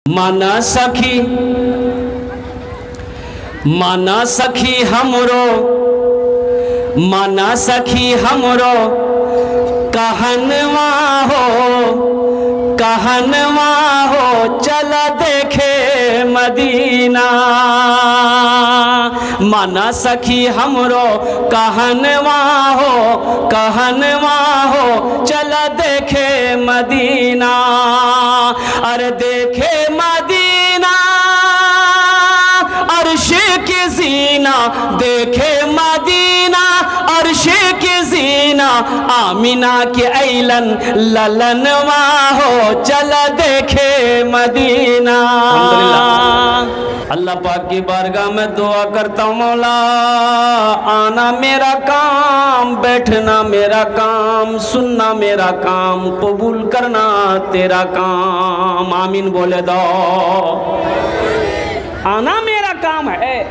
माना सखी हमरो, माना सखी हमरो कहनवा हो चल देखे मदीना। माना सखी हमरो कहनवा हो चल देखे मदीना। अरे देखे मदीना अर्श की जीना, देखे मदीना अर्श की जीना। आमिना के ऐलन ललनवा हो चल देखे मदीना। अल्लाह पाक की बारगाह में दुआ करता हूँ, मौला आना मेरा काम, बैठना मेरा काम, सुनना मेरा काम, कबूल करना तेरा काम। आमीन बोले दो। आना मेरा काम है,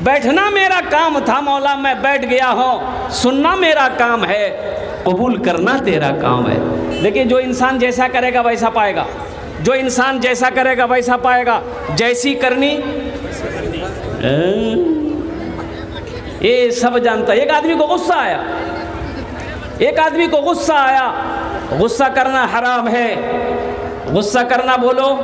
बैठना मेरा काम था मौला, मैं बैठ गया हूँ। सुनना मेरा काम है, कबूल करना तेरा काम है। देखिए, जो इंसान जैसा करेगा वैसा पाएगा, जो इंसान जैसा करेगा वैसा पाएगा। जैसी करनी ये सब जानता। एक आदमी को गुस्सा आया, एक आदमी को गुस्सा आया। गुस्सा करना हराम है, गुस्सा करना बोलो।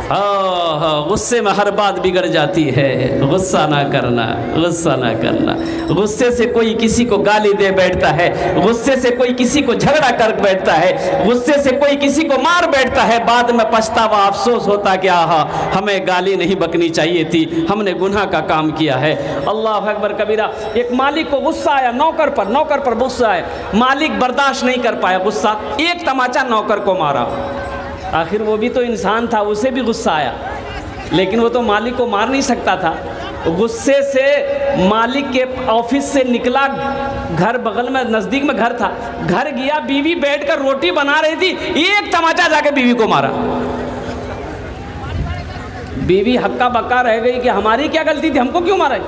हाँ, गुस्से में हर बात बिगड़ जाती है। गुस्सा ना करना, गुस्सा ना करना। गुस्से से कोई किसी को गाली दे बैठता है, गुस्से से कोई किसी को झगड़ा कर बैठता है, गुस्से से कोई किसी को मार बैठता है। बाद में पछतावा, अफसोस होता कि आहा, हमें गाली नहीं बकनी चाहिए थी, हमने गुनाह का काम किया है। अल्लाह अकबर कबीरा। एक मालिक को गुस्सा आया, नौकर पर गुस्सा आया। मालिक बर्दाश्त नहीं कर पाया गुस्सा, एक तमाचा नौकर को मारा। आखिर वो भी तो इंसान था, उसे भी गुस्सा आया, लेकिन वो तो मालिक को मार नहीं सकता था। गुस्से से मालिक के ऑफिस से निकला, घर बगल में नज़दीक में घर था, घर गया, बीवी बैठकर रोटी बना रही थी, एक तमाचा जाके बीवी को मारा। बीवी हक्का बक्का रह गई कि हमारी क्या गलती थी, हमको क्यों मारा।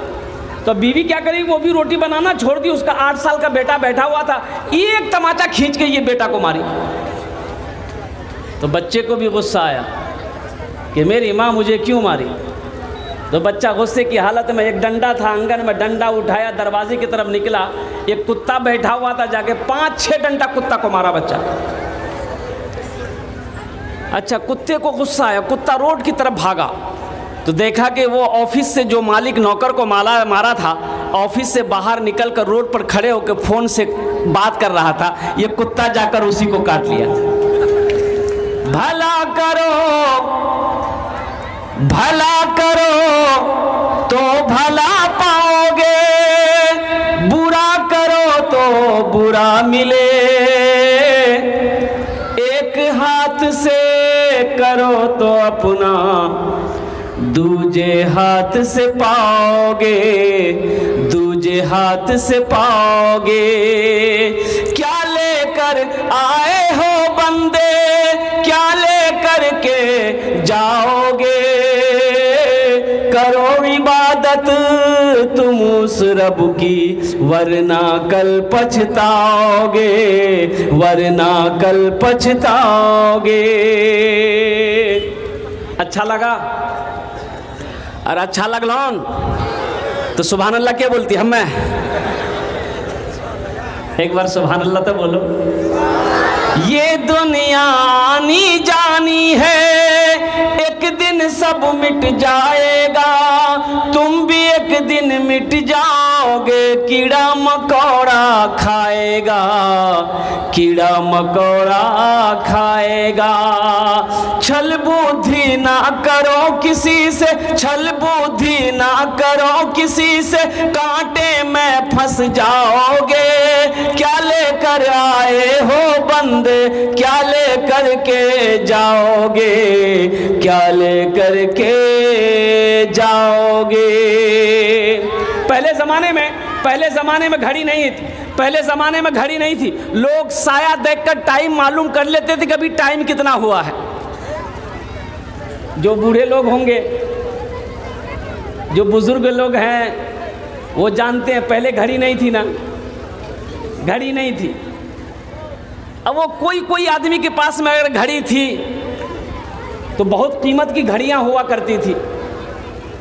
तो बीवी क्या करी, वो भी रोटी बनाना छोड़ दी। उसका 8 साल का बेटा बैठा हुआ था, एक तमाचा खींच के ये बेटा को मारी। तो बच्चे को भी गुस्सा आया कि मेरी माँ मुझे क्यों मारी। तो बच्चा गुस्से की हालत में, एक डंडा था आंगन में, डंडा उठाया, दरवाजे की तरफ निकला, एक कुत्ता बैठा हुआ था, जाके 5-6 डंडा कुत्ता को मारा बच्चा। अच्छा, कुत्ते को गुस्सा आया, कुत्ता रोड की तरफ भागा तो देखा कि वो ऑफिस से जो मालिक नौकर को मारा था, ऑफिस से बाहर निकलकर रोड पर खड़े होकर फोन से बात कर रहा था। ये कुत्ता जाकर उसी को काट लिया। भला करो तो भला पाओगे, बुरा करो तो बुरा मिले। एक हाथ से करो तो अपना, दूजे हाथ से पाओगे, दूजे हाथ से पाओगे। क्या लेकर आए हो बंदे, क्या लेकर के जाओगे। करो इबादत तुम उस रब की, वरना कल पछताओगे, वरना कल पछताओगे। अच्छा लगा? और अच्छा लगलोन तो सुभान अल्लाह क्या बोलती हम मैं? एक बार सुभान अल्लाह तो बोलो। ये दुनिया आनी जानी है, एक दिन सब मिट जाएगा, तुम भी एक दिन मिट जाओगे। कीड़ा मकोड़ा खाएगा, कीड़ा मकोड़ा खाएगा। छल बुद्धि ना करो किसी से, छल बुद्धि ना करो किसी से, कांटे में फंस जाओगे। क्या लेकर आए हो बंदे, क्या लेकर के जाओगे, क्या लेकर के जाओगे। पहले ज़माने में घड़ी नहीं थी, पहले ज़माने में घड़ी नहीं थी। लोग साया देखकर टाइम मालूम कर लेते थे, कभी टाइम कितना हुआ है। जो बूढ़े लोग होंगे, जो बुजुर्ग लोग हैं, वो जानते हैं पहले घड़ी नहीं थी ना, घड़ी नहीं थी। अब वो कोई आदमी के पास में अगर घड़ी थी तो बहुत कीमत की घड़ियाँ हुआ करती थी,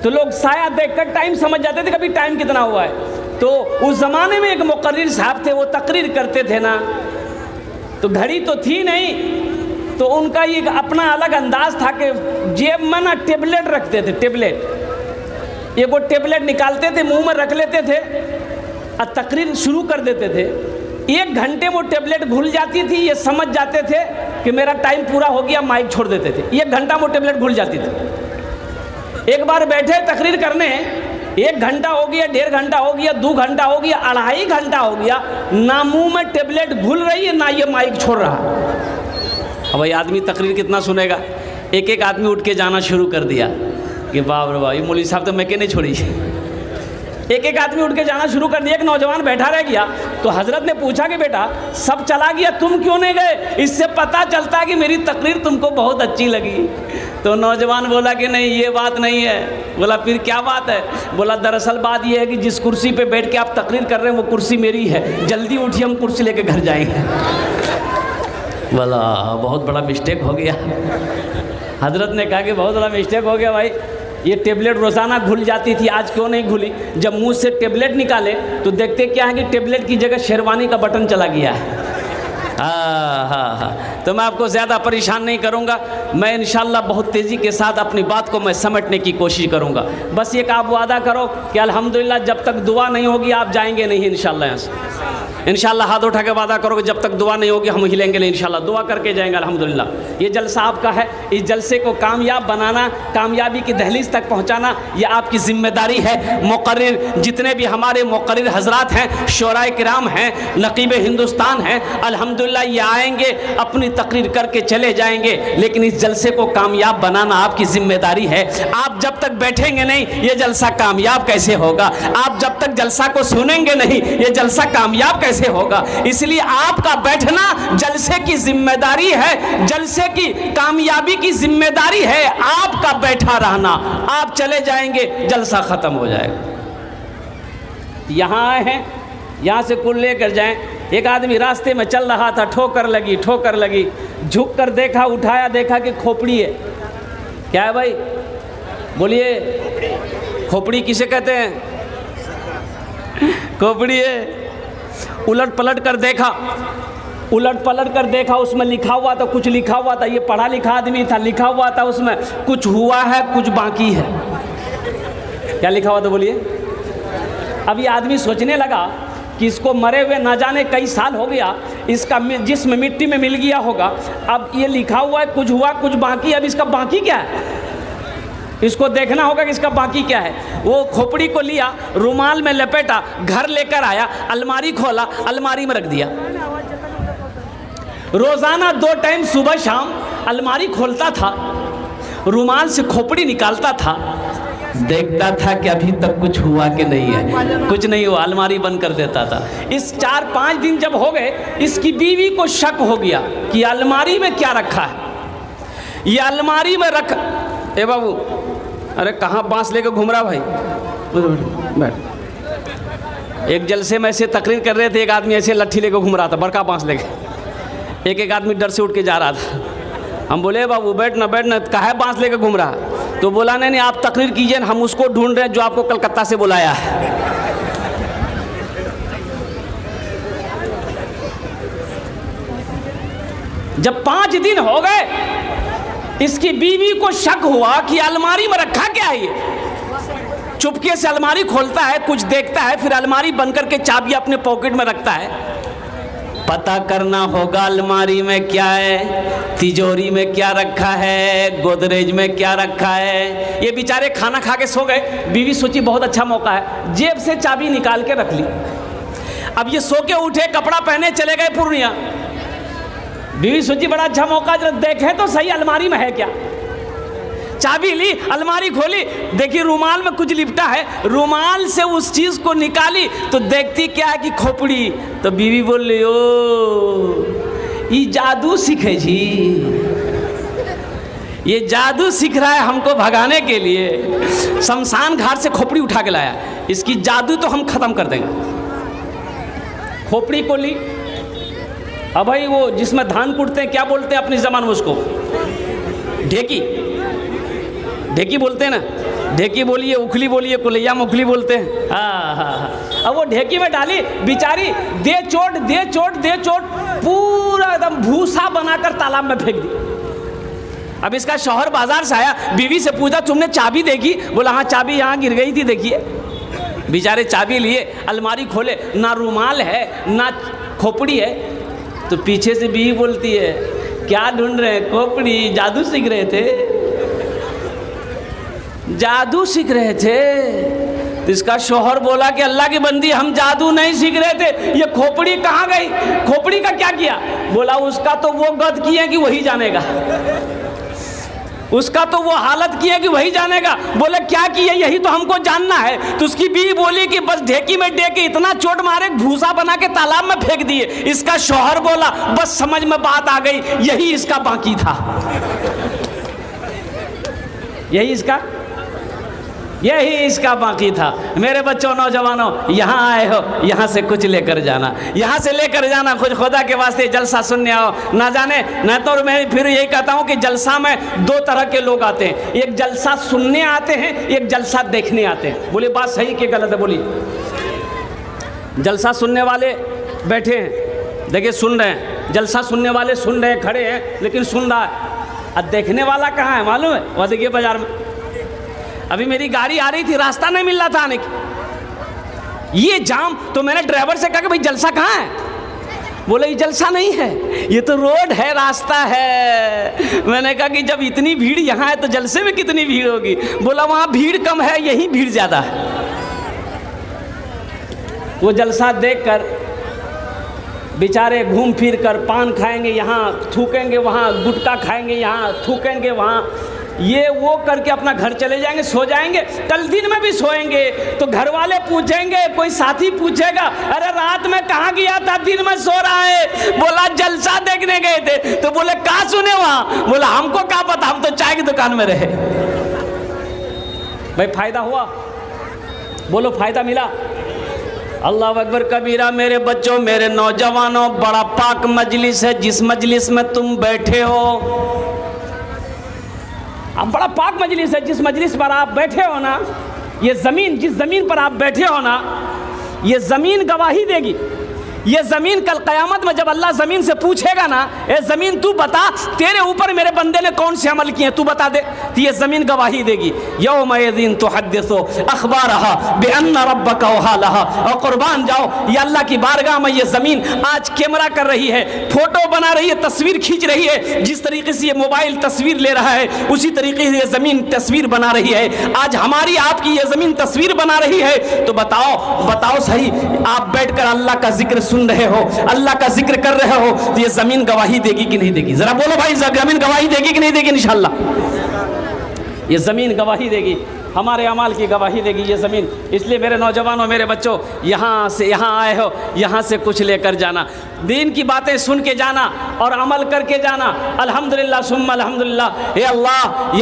तो लोग साया देखकर टाइम समझ जाते थे कभी टाइम कितना हुआ है। तो उस ज़माने में एक मुकर्रिर साहब थे, वो तकरीर करते थे ना, तो घड़ी तो थी नहीं, तो उनका ये अपना अलग अंदाज था कि जेब में ना टेबलेट रखते थे, टेबलेट, एक वो टेबलेट निकालते थे, मुंह में रख लेते थे और तकरीर शुरू कर देते थे। 1 घंटे वो टेबलेट घुल जाती थी, ये समझ जाते थे कि मेरा टाइम पूरा हो गया, माइक छोड़ देते थे। 1 घंटा वो टेबलेट घुल जाती थी। एक बार बैठे तकरीर करने, 1 घंटा हो गया, 1.5 घंटा हो गया, 2 घंटा हो गया, 2.5 घंटा हो गया, ना मुंह में टेबलेट घुल रही है ना ये माइक छोड़ रहा। अब भाई आदमी तकरीर कितना सुनेगा। एक आदमी उठ के जाना शुरू कर दिया कि बाप रे बाप, ये मौलवी साहब तो मैं के नहीं छोड़ी। एक आदमी उठ के जाना शुरू कर दिया। एक नौजवान बैठा रह गया, तो हजरत ने पूछा कि बेटा सब चला गया, तुम क्यों नहीं गए? इससे पता चलता है कि मेरी तकरीर तुमको बहुत अच्छी लगी। तो नौजवान बोला कि नहीं, ये बात नहीं है। बोला फिर क्या बात है? बोला दरअसल बात ये है कि जिस कुर्सी पे बैठ के आप तकरीर कर रहे हैं वो कुर्सी मेरी है, जल्दी उठिए हम कुर्सी लेके घर जाएंगे। बोला बहुत बड़ा मिस्टेक हो गया। हजरत ने कहा कि बहुत बड़ा मिस्टेक हो गया भाई, ये टेबलेट रोज़ाना घुल जाती थी, आज क्यों नहीं घुली? जब मुंह से टेबलेट निकाले तो देखते क्या है कि टेबलेट की जगह शेरवानी का बटन चला गया है। हाँ, तो मैं आपको ज़्यादा परेशान नहीं करूँगा। मैं इंशाल्लाह बहुत तेज़ी के साथ अपनी बात को मैं समेटने की कोशिश करूँगा। बस एक आप वादा करो कि अल्हम्दुलिल्लाह जब तक दुआ नहीं होगी आप जाएंगे नहीं इंशाल्लाह यहाँ से। इंशाल्लाह हाथ उठा के वादा करोगे जब तक दुआ नहीं होगी हम हिलेंगे नहीं, इंशाल्लाह दुआ करके जाएंगे। अल्हम्दुलिल्लाह ये जलसा आपका है, इस जलसे को कामयाब बनाना, कामयाबी की दहलीज तक पहुंचाना ये आपकी जिम्मेदारी है। मुकर्रिर जितने भी हमारे मुकर्रिर हजरात हैं, शोराए किराम हैं, नकीब हिंदुस्तान हैं, अल्हम्दुलिल्लाह ये आएंगे अपनी तकरीर करके चले जाएंगे, लेकिन इस जलसे को कामयाब बनाना आपकी जिम्मेदारी है। आप जब तक बैठेंगे नहीं ये जलसा कामयाब कैसे होगा? आप जब तक जलसा को सुनेंगे नहीं ये जलसा कामयाब कैसे होगा? इसलिए आपका बैठना जलसे की जिम्मेदारी है, जलसे की कामयाबी की जिम्मेदारी है आपका बैठा रहना। आप चले जाएंगे जलसा खत्म हो जाएगा। यहां आए हैं, यहां से कुल लेकर जाएं। एक आदमी रास्ते में चल रहा था, ठोकर लगी, झुक कर देखा, उठाया, देखा कि खोपड़ी है। क्या है भाई? बोलिए, खोपड़ी किसे कहते हैं? खोपड़ी है। उलट पलट कर देखा, उसमें लिखा हुआ था, कुछ लिखा हुआ था, ये पढ़ा लिखा आदमी था, लिखा हुआ था उसमें कुछ हुआ है कुछ बाकी है। क्या लिखा हुआ था बोलिए? अब ये आदमी सोचने लगा कि इसको मरे हुए ना जाने कई साल हो गया, इसका जिस्म मिट्टी में मिल गया होगा, अब ये लिखा हुआ है कुछ हुआ कुछ बाकी, अब इसका बाकी क्या है? इसको देखना होगा कि इसका बाकी क्या है। वो खोपड़ी को लिया, रुमाल में लपेटा, घर लेकर आया, अलमारी खोला, अलमारी में रख दिया। रोजाना 2 टाइम सुबह शाम अलमारी खोलता था, रुमाल से खोपड़ी निकालता था, देखता था कि अभी तक कुछ हुआ कि नहीं है, कुछ नहीं हुआ, अलमारी बंद कर देता था। इस 4-5 दिन जब हो गए, इसकी बीवी को शक हो गया कि अलमारी में क्या रखा है। ये अलमारी में रख, ए बाबू, अरे कहाँ बांस लेकर घूम रहा भाई? बैठ। एक जलसे में ऐसे तकरीर कर रहे थे, एक आदमी ऐसे लट्ठी लेकर घूम रहा था, बड़का बांस लेके। एक आदमी डर से उठ के जा रहा था। हम बोले बाबू बैठ ना, कहाँ है बांस लेकर घूम रहा? तो बोला नहीं आप तकरीर कीजिए, हम उसको ढूंढ रहे हैं जो आपको कलकत्ता से बुलाया है। जब 5 दिन हो गए, इसकी बीवी को शक हुआ कि अलमारी में रखा क्या है। ये चुपके से अलमारी खोलता है, कुछ देखता है, फिर अलमारी बंद करके चाबी अपने पॉकेट में रखता है। पता करना होगा अलमारी में क्या है, तिजोरी में क्या रखा है, गोदरेज में क्या रखा है। ये बेचारे खाना खा के सो गए। बीवी सोची बहुत अच्छा मौका है, जेब से चाबी निकाल के रख ली। अब ये सो के उठे, कपड़ा पहने चले गए पूर्णिया। बीवी सोची बड़ा अच्छा मौका, जरा देखें तो सही अलमारी में है क्या। चाबी ली, अलमारी खोली, देखी रुमाल में कुछ लिपटा है, रुमाल से उस चीज को निकाली तो देखती क्या है कि खोपड़ी। तो बीवी बोल रही, ओ ये जादू सीखे जी, ये जादू सीख रहा है हमको भगाने के लिए। शमशान घाट से खोपड़ी उठा के लाया, इसकी जादू तो हम खत्म कर देंगे। खोपड़ी को ली, अब भाई वो जिसमें धान कूटते हैं क्या बोलते हैं अपनी जबान में उसको, ढेकी, ढेकी बोलते हैं ना, ढेकी बोलिए, उखली बोलिए, कुलैया मुखली बोलते हैं। हाँ। अब वो ढेकी में डाली, बेचारी दे चोट दे चोट दे चोट, पूरा एकदम भूसा बनाकर तालाब में फेंक दी। अब इसका शौहर बाजार से आया, बीवी से पूछा तुमने चाबी देखी? बोला हाँ चाबी यहाँ गिर गई थी, देखिए। बेचारे चाबी लिए, अलमारी खोले, ना रुमाल है ना खोपड़ी है। तो पीछे से बीवी बोलती है क्या ढूंढ रहे हैं? खोपड़ी। जादू सीख रहे थे, जादू सीख रहे थे। तो इसका शौहर बोला कि अल्लाह की बंदी हम जादू नहीं सीख रहे थे, ये खोपड़ी कहाँ गई? खोपड़ी का क्या किया? बोला उसका तो वो गद किए कि वही जानेगा, उसका तो वो हालत की है कि वही जानेगा। बोले क्या किया? यही तो हमको जानना है। तो उसकी बीवी बोली कि बस ढेकी में डे के इतना चोट मारे, भूसा बना के तालाब में फेंक दिए। इसका शौहर बोला बस समझ में बात आ गई, यही इसका बाकी था, यही इसका बाकी था। मेरे बच्चों, नौजवानों, यहाँ आए हो, यहाँ से कुछ लेकर जाना, यहाँ से लेकर जाना कुछ। खुदा के वास्ते जलसा सुनने आओ, ना जाने न तो मैं फिर यही कहता हूँ कि जलसा में दो तरह के लोग आते हैं, एक जलसा सुनने आते हैं, एक जलसा देखने आते हैं। बोले बात सही कि गलत है? बोली। जलसा सुनने वाले बैठे हैं, देखिए सुन रहे हैं, जलसा सुनने वाले सुन रहे हैं, खड़े हैं लेकिन सुन रहा है। अब देखने वाला कहाँ है मालूम है? वह देखिए बाजार में, अभी मेरी गाड़ी आ रही थी, रास्ता नहीं मिल रहा था आने की, ये जाम। तो मैंने ड्राइवर से कहा कि भाई जलसा कहाँ है? बोले ये जलसा नहीं है, ये तो रोड है, रास्ता है। मैंने कहा कि जब इतनी भीड़ यहाँ है तो जलसे में कितनी भीड़ होगी? बोला वहाँ भीड़ कम है, यही भीड़ ज़्यादा है। वो जलसा देखकर बेचारे घूम फिर कर पान खाएंगे, यहाँ थूकेंगे, वहाँ गुटखा खाएंगे, यहाँ थूकेंगे, वहाँ ये वो करके अपना घर चले जाएंगे, सो जाएंगे। कल दिन में भी सोएंगे तो घर वाले पूछेंगे, कोई साथी पूछेगा अरे रात में कहाँ गया था, दिन में सो रहा है? बोला जलसा देखने गए थे। तो बोले कहाँ सुने वहाँ? बोला हमको क्या पता, हम तो चाय की दुकान में रहे। भाई फायदा हुआ? बोलो फायदा मिला? अल्लाह अकबर कबीरा। मेरे बच्चों, मेरे नौजवानों, बड़ा पाक मजलिस है जिस मजलिस में तुम बैठे हो। अब बड़ा पाक मजलिस है जिस मजलिस पर आप बैठे हो ना, ये ज़मीन, जिस ज़मीन पर आप बैठे हो ना, ये ज़मीन गवाही देगी। ये ज़मीन कल क़यामत में जब अल्लाह ज़मीन से पूछेगा ना, ए ज़मीन तू बता तेरे ऊपर मेरे बंदे ने कौन से अमल किए, तू बता दे, तो ये ज़मीन गवाही देगी। यौमइज़िन तुहद्दिसु अख़बारहा बिअन्न रब्बका वहालहा। और कुर्बान जाओ, ये अल्लाह की बारगाह में ये ज़मीन आज कैमरा कर रही है, फ़ोटो बना रही है, तस्वीर खींच रही है। जिस तरीके से ये मोबाइल तस्वीर ले रहा है, उसी तरीके से ये ज़मीन तस्वीर बना रही है। आज हमारी आपकी ये ज़मीन तस्वीर बना रही है। तो बताओ सही, आप बैठ कर अल्लाह का जिक्र सुन रहे हो, अल्लाह का जिक्र कर रहे हो, तो ये जमीन गवाही देगी कि नहीं देगी? जरा बोलो भाई, जमीन गवाही देगी कि नहीं देगी? इंशाअल्लाह ये जमीन गवाही देगी, हमारे अमाल की गवाही देगी ये ज़मीन। इसलिए मेरे नौजवानों, मेरे बच्चों, यहाँ से यहाँ आए हो, यहाँ से कुछ लेकर जाना, दीन की बातें सुन के जाना और अमल करके जाना। अल्हम्दुलिल्लाह सुम्मा अल्हम्दुलिल्लाह। या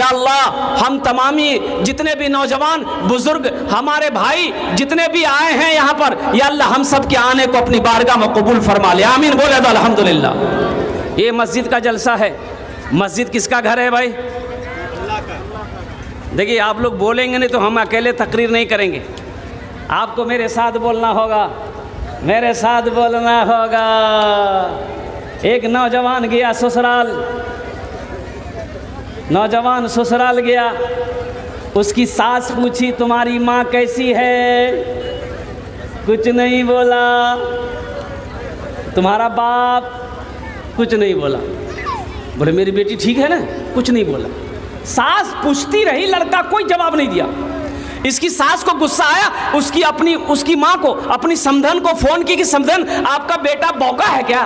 अल्लाह, हम तमामी जितने भी नौजवान बुज़ुर्ग, हमारे भाई जितने भी आए हैं यहाँ पर, या अल्लाह हम सब के आने को अपनी बारगाह में कबूल फरमा ले। आमीन बोले तो अल्हम्दुलिल्लाह। ये मस्जिद का जलसा है। मस्जिद किसका घर है भाई? देखिए, आप लोग बोलेंगे नहीं तो हम अकेले तकरीर नहीं करेंगे, आपको मेरे साथ बोलना होगा, मेरे साथ बोलना होगा। एक नौजवान गया ससुराल, नौजवान ससुराल गया, उसकी सास पूछी तुम्हारी माँ कैसी है? कुछ नहीं बोला। तुम्हारा बाप? कुछ नहीं बोला। बोले मेरी बेटी ठीक है ना? कुछ नहीं बोला। सास पूछती रही, लड़का कोई जवाब नहीं दिया। इसकी सास को गुस्सा आया, उसकी माँ को, अपनी समधन को फ़ोन की कि समधन आपका बेटा बौका है क्या?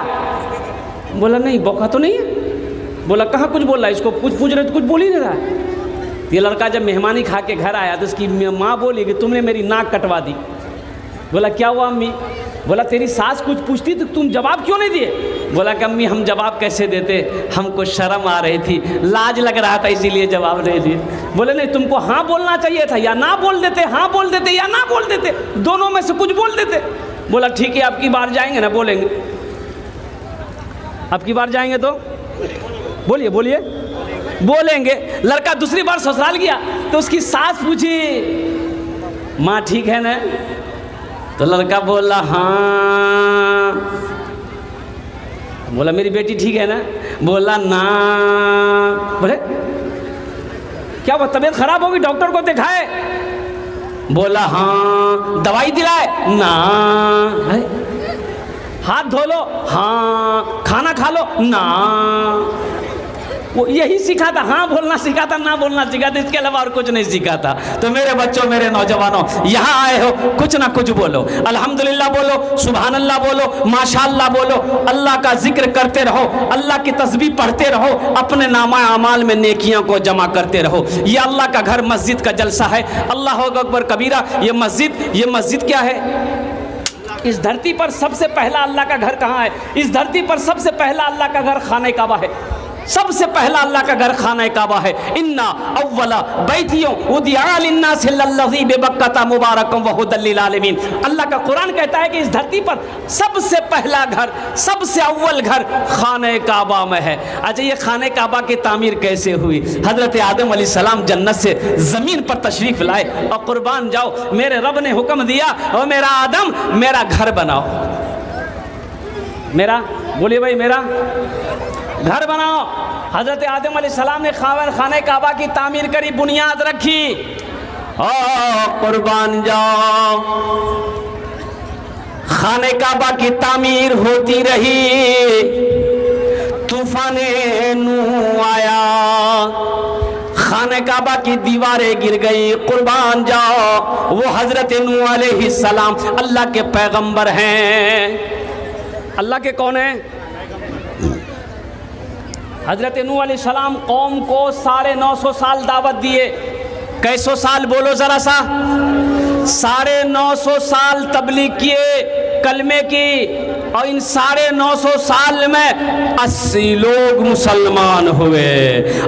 बोला नहीं, बौका तो नहीं है। बोला कहाँ कुछ बोल रहा है? इसको कुछ पूछ रहे तो कुछ बोल ही नहीं रहा है। ये लड़का जब मेहमानी खा के घर आया तो इसकी माँ बोली कि तुमने मेरी नाक कटवा दी। बोला क्या हुआ अम्मी? बोला तेरी सास कुछ पूछती तो तुम जवाब क्यों नहीं दिए? बोला कि अम्मी हम जवाब कैसे देते, हमको शर्म आ रही थी, लाज लग रहा था, इसीलिए जवाब नहीं दिए। बोले नहीं, तुमको हाँ बोलना चाहिए था, या ना बोल देते, हाँ बोल देते या ना बोल देते, दोनों में से कुछ बोल देते। बोला ठीक है, अब की बार जाएंगे ना बोलेंगे, अब की बार जाएंगे तो बोलिए बोलिए बोलेंगे। लड़का दूसरी बार ससुराल गया तो उसकी सास पूछी, माँ ठीक है ना? तो लड़का बोला हाँ। बोला मेरी बेटी ठीक है ना? बोला ना। बोले क्या वो तबीयत खराब होगी, डॉक्टर को दिखाए? बोला हाँ। दवाई दिलाए? ना। हाथ धो लो? हाँ। खाना खा लो? ना। वो यही सीखा था, हाँ बोलना सीखा था, ना बोलना सीखा था, इसके अलावा और कुछ नहीं सीखा था। तो मेरे बच्चों, मेरे नौजवानों, यहाँ आए हो, कुछ ना कुछ बोलो। अल्हम्दुलिल्लाह बोलो, सुभान अल्लाह बोलो, माशाअल्लाह बोलो, अल्लाह का जिक्र करते रहो, अल्लाह की तस्बीह पढ़ते रहो, अपने नामा अमाल में नेकियों को जमा करते रहो। ये अल्लाह का घर, मस्जिद का जलसा है। अल्लाह अकबर कबीरा। ये मस्जिद क्या है? इस धरती पर सबसे पहला अल्लाह का घर कहाँ है? इस धरती पर सबसे पहला अल्लाह का घर खाने काबा है। सबसे पहला अल्लाह का घर खाना काबा है। इन्ना अव्वला बैतियों उदिया लिन्नास लल्लज़ी बिबक्कता मुबारकम व हुदल लिल आलमीन। अल्लाह का कुरान कहता है कि इस धरती पर सबसे पहला घर, सबसे अव्वल घर खाने काबा में है। अच्छा, ये खाने काबा की तामीर कैसे हुई? हज़रत आदम अलैहिस्सलाम जन्नत से ज़मीन पर तशरीफ़ लाए और कुर्बान जाओ, मेरे रब ने हुक्म दिया, और मेरा आदम मेरा घर बनाओ। मेरा बोलिए भाई, मेरा घर बनाओ। हज़रत आदम अलैहिस्सलाम ने खाने काबा की तामीर करी, बुनियाद रखी। कुर्बान जाओ, खाने काबा की तामीर होती रही। तूफाने नूह आया, खाने काबा की दीवारें गिर गई। कुर्बान जाओ, वो हज़रत नूह अलैहिस्सलाम अल्लाह के पैगंबर हैं। अल्लाह के कौन हैं? हज़रत नूह अलैहिस्सलाम कौम को 950 साल दावत दिए। कैसो साल बोलो ज़रा सा? 950 साल तबलीग किए कलमे की, और इन 950 साल में 80 लोग मुसलमान हुए,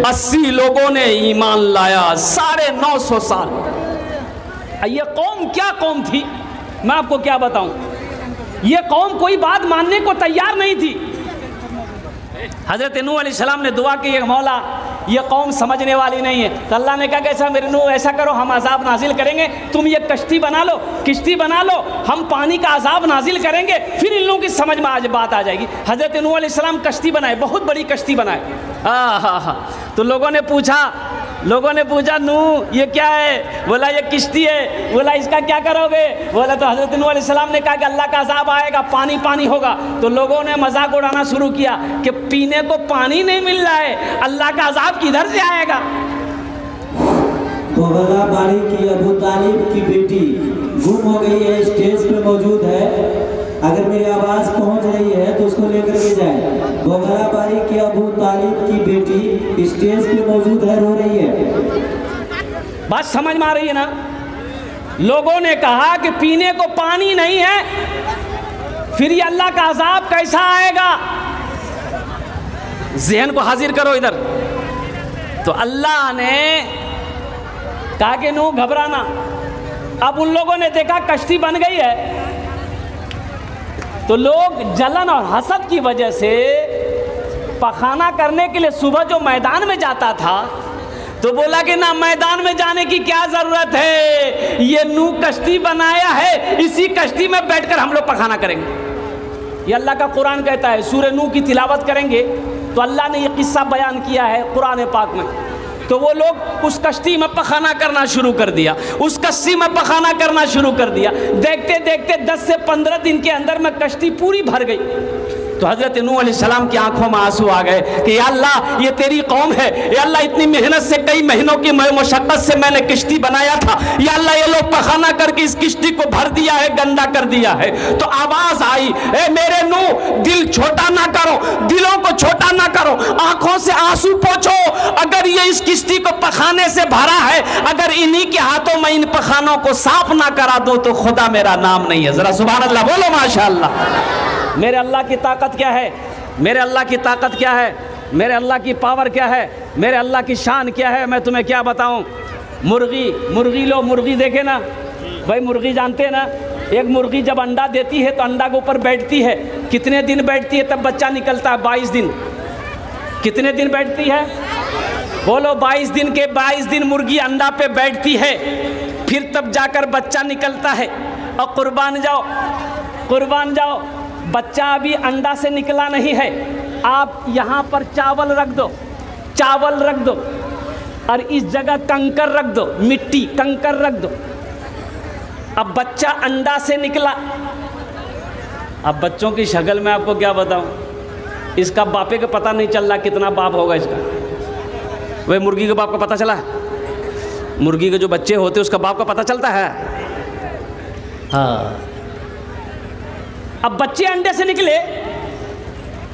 80 लोगों ने ईमान लाया। 950 साल। ये कौम क्या कौम थी, मैं आपको क्या बताऊं। ये कौम कोई बात मानने को तैयार नहीं थी। हज़रत नूह अलैहिस्सलाम ने दुआ की, मौला ये कौम समझने वाली नहीं है। तो अल्लाह ने कहा कि ऐसा मेरे नूह, ऐसा करो, हम अजाब नाजिल करेंगे, तुम ये कश्ती बना लो, किश्ती बना लो, हम पानी का अजाब नाजिल करेंगे, फिर इन लोगों की समझ में आज बात आ जाएगी। हज़रत नूह अलैहिस्सलाम कश्ती बनाए, बहुत बड़ी कश्ती बनाए। तो लोगों ने पूछा नूह ये क्या है? बोला ये किश्ती है। बोला इसका क्या करोगे? बोला तो हज़रत नूह अलैहिस्सलाम ने कहा कि अल्लाह का अजाब आएगा, पानी पानी होगा। तो लोगों ने मजाक उड़ाना शुरू किया कि पीने को पानी नहीं मिल रहा है, अल्लाह का अजाब किधर से आएगा? बोगला बाड़ी की अबू तालिब की बेटी गुम हो गई है, स्टेज पे मौजूद है। अगर मेरी आवाज पहुंच रही है तो उसको लेकर के जाए। बोगला बाड़ी की अबू तालिब की बेटी स्टेज पे मौजूद है, रो रही है। बात समझ में आ रही है ना? लोगों ने कहा कि पीने को पानी नहीं है, फिर ये अल्लाह का अजाब कैसा आएगा? ज़हन को हाजिर करो इधर। तो अल्लाह ने कहा कि नूह घबराना। अब उन लोगों ने देखा कश्ती बन गई है, तो लोग जलन और हसद की वजह से पखाना करने के लिए सुबह जो मैदान में जाता था, तो बोला कि ना, मैदान में जाने की क्या जरूरत है, ये नूह कश्ती बनाया है, इसी कश्ती में बैठकर हम लोग पखाना करेंगे। ये अल्लाह का कुरान कहता है। सूरह नूह की तिलावत करेंगे तो अल्लाह ने ये किस्सा बयान किया है कुरान पाक में। तो वो लोग उस कश्ती में पखाना करना शुरू कर दिया, उस कश्ती में पखाना करना शुरू कर दिया। देखते देखते 10 से 15 दिन के अंदर में कश्ती पूरी भर गई। तो हज़रत नूह अलैहिस्सलाम की आंखों में आंसू आ गए कि या अल्लाह ये तेरी कौम है, या अल्लाह इतनी मेहनत से, कई महीनों की मशक्क़त से मैंने किश्ती बनाया था, या अल्लाह ये लोग पखाना करके इस किश्ती को भर दिया है, गंदा कर दिया है। तो आवाज़ आई, ए मेरे नूह, दिल छोटा ना करो, दिलों को छोटा ना करो, आंखों से आंसू पोंछो। अगर ये इस किश्ती को पखाने से भरा है, अगर इन्हीं के हाथों में इन पखानों को साफ ना करा दो तो खुदा मेरा नाम नहीं है। ज़रा सुभान अल्लाह बोलो, माशाअल्लाह। मेरे अल्लाह की ताकत क्या है? मेरे अल्लाह की ताकत क्या है? मेरे अल्लाह की पावर क्या है? मेरे अल्लाह की शान क्या है? मैं तुम्हें क्या बताऊं। मुर्गी लो, मुर्गी देखे ना भाई, मुर्गी जानते हैं ना? एक मुर्गी जब अंडा देती है तो अंडा के ऊपर बैठती है। कितने दिन बैठती है तब बच्चा निकलता है? 22 दिन। कितने दिन बैठती है? बोलो 22 दिन के 22 दिन मुर्गी अंडा पे बैठती है, फिर तब जाकर बच्चा निकलता है। और कुर्बान जाओ, बच्चा अभी अंडा से निकला नहीं है, आप यहाँ पर चावल रख दो और इस जगह कंकर रख दो, मिट्टी कंकर रख दो। अब बच्चा अंडा से निकला। अब बच्चों की शक्ल में आपको क्या बताऊं, इसका बापे का पता नहीं चल रहा कितना बाप होगा इसका। वह मुर्गी के बाप का पता चला? मुर्गी के जो बच्चे होते उसका बाप का पता चलता है। हाँ, अब बच्चे अंडे से निकले,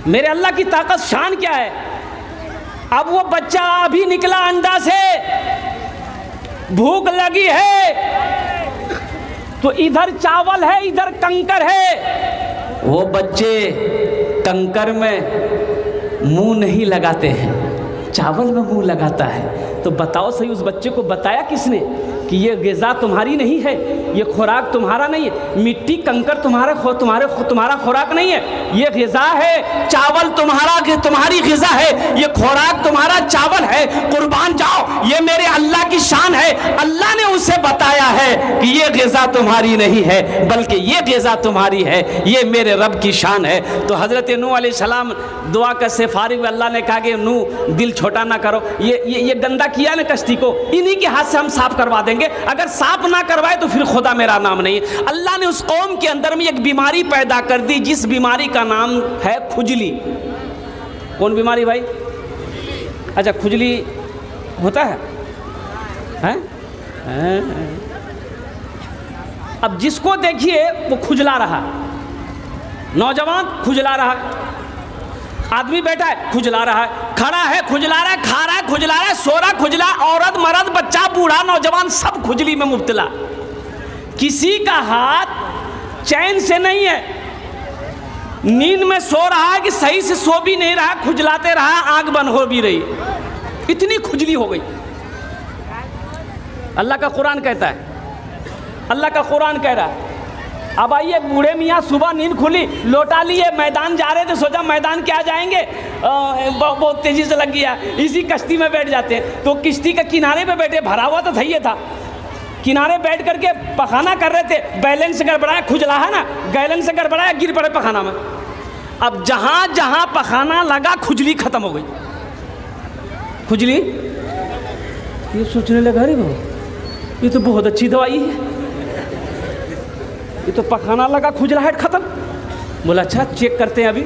मेरे अल्लाह की ताकत शान क्या है। अब वो बच्चा अभी निकला अंडा से, भूख लगी है तो इधर चावल है इधर कंकर है। वो बच्चे कंकर में मुंह नहीं लगाते हैं, चावल में मुंह लगाता है। तो बताओ सही, उस बच्चे को बताया किसने कि ये ग़िज़ा तुम्हारी नहीं है, ये खुराक तुम्हारा नहीं है, मिट्टी कंकर तुम्हारा खुराक नहीं है, ये ग़िज़ा है, चावल तुम्हारी ग़िज़ा है, ये खुराक तुम्हारा चावल है। कुर्बान जाओ, ये मेरे अल्लाह की शान है। अल्लाह ने उसे बताया है कि ये ग़िज़ा तुम्हारी नहीं है, बल्कि ये ग़िज़ा तुम्हारी है, ये मेरे रब की शान है। तो हज़रत नूह अलैहिस्सलाम दुआ का से फारिग, अल्लाह ने कहा कि नूह दिल छोटा ना करो, ये गंदा किया ना कश्ती को, इन्हीं के हाथ से हम साफ करवा देंगे। अगर साफ ना करवाए तो फिर खुदा मेरा नाम नहीं है। अल्लाह ने उस कौम के अंदर में एक बीमारी पैदा कर दी, जिस बीमारी का नाम है खुजली। कौन बीमारी भाई? अच्छा, खुजली होता है, हैं? अब जिसको देखिए वो खुजला रहा, नौजवान खुजला रहा, आदमी बैठा है खुजला रहा है, खड़ा है खुजला रहा है, खा रहा है खुजला रहा है, सो रहा खुजला, औरत मर्द बच्चा बूढ़ा नौजवान सब खुजली में मुब्तला। किसी का हाथ चैन से नहीं है, नींद में सो रहा है कि सही से सो भी नहीं रहा, खुजलाते रहा, आंख बंद हो भी रही, इतनी खुजली हो गई। अल्लाह का कुरान कहता है, अल्लाह का कुरान कह रहा है। अब आइए, बूढ़े मियाँ सुबह नींद खुली, लोटा लिए, मैदान जा रहे थे, सोचा मैदान क्या जाएंगे, बहुत तेज़ी से लग गया, इसी कश्ती में बैठ जाते हैं। तो किश्ती के किनारे पे बैठे, भरा हुआ तो था, था किनारे बैठ करके पखाना कर रहे थे, बैलेंस गड़बड़ाया, खुजला है ना, बैलेंस गड़बड़ाया, गिर पड़े पखाना में। अब जहाँ जहाँ पखाना लगा खुजली खत्म हो गई। खुजली ये सोचने लगा, अरे बाबा ये तो बहुत अच्छी दवाई है, ये तो पखाना लगा खुजलाहट खत्म। बोला अच्छा चेक करते हैं, अभी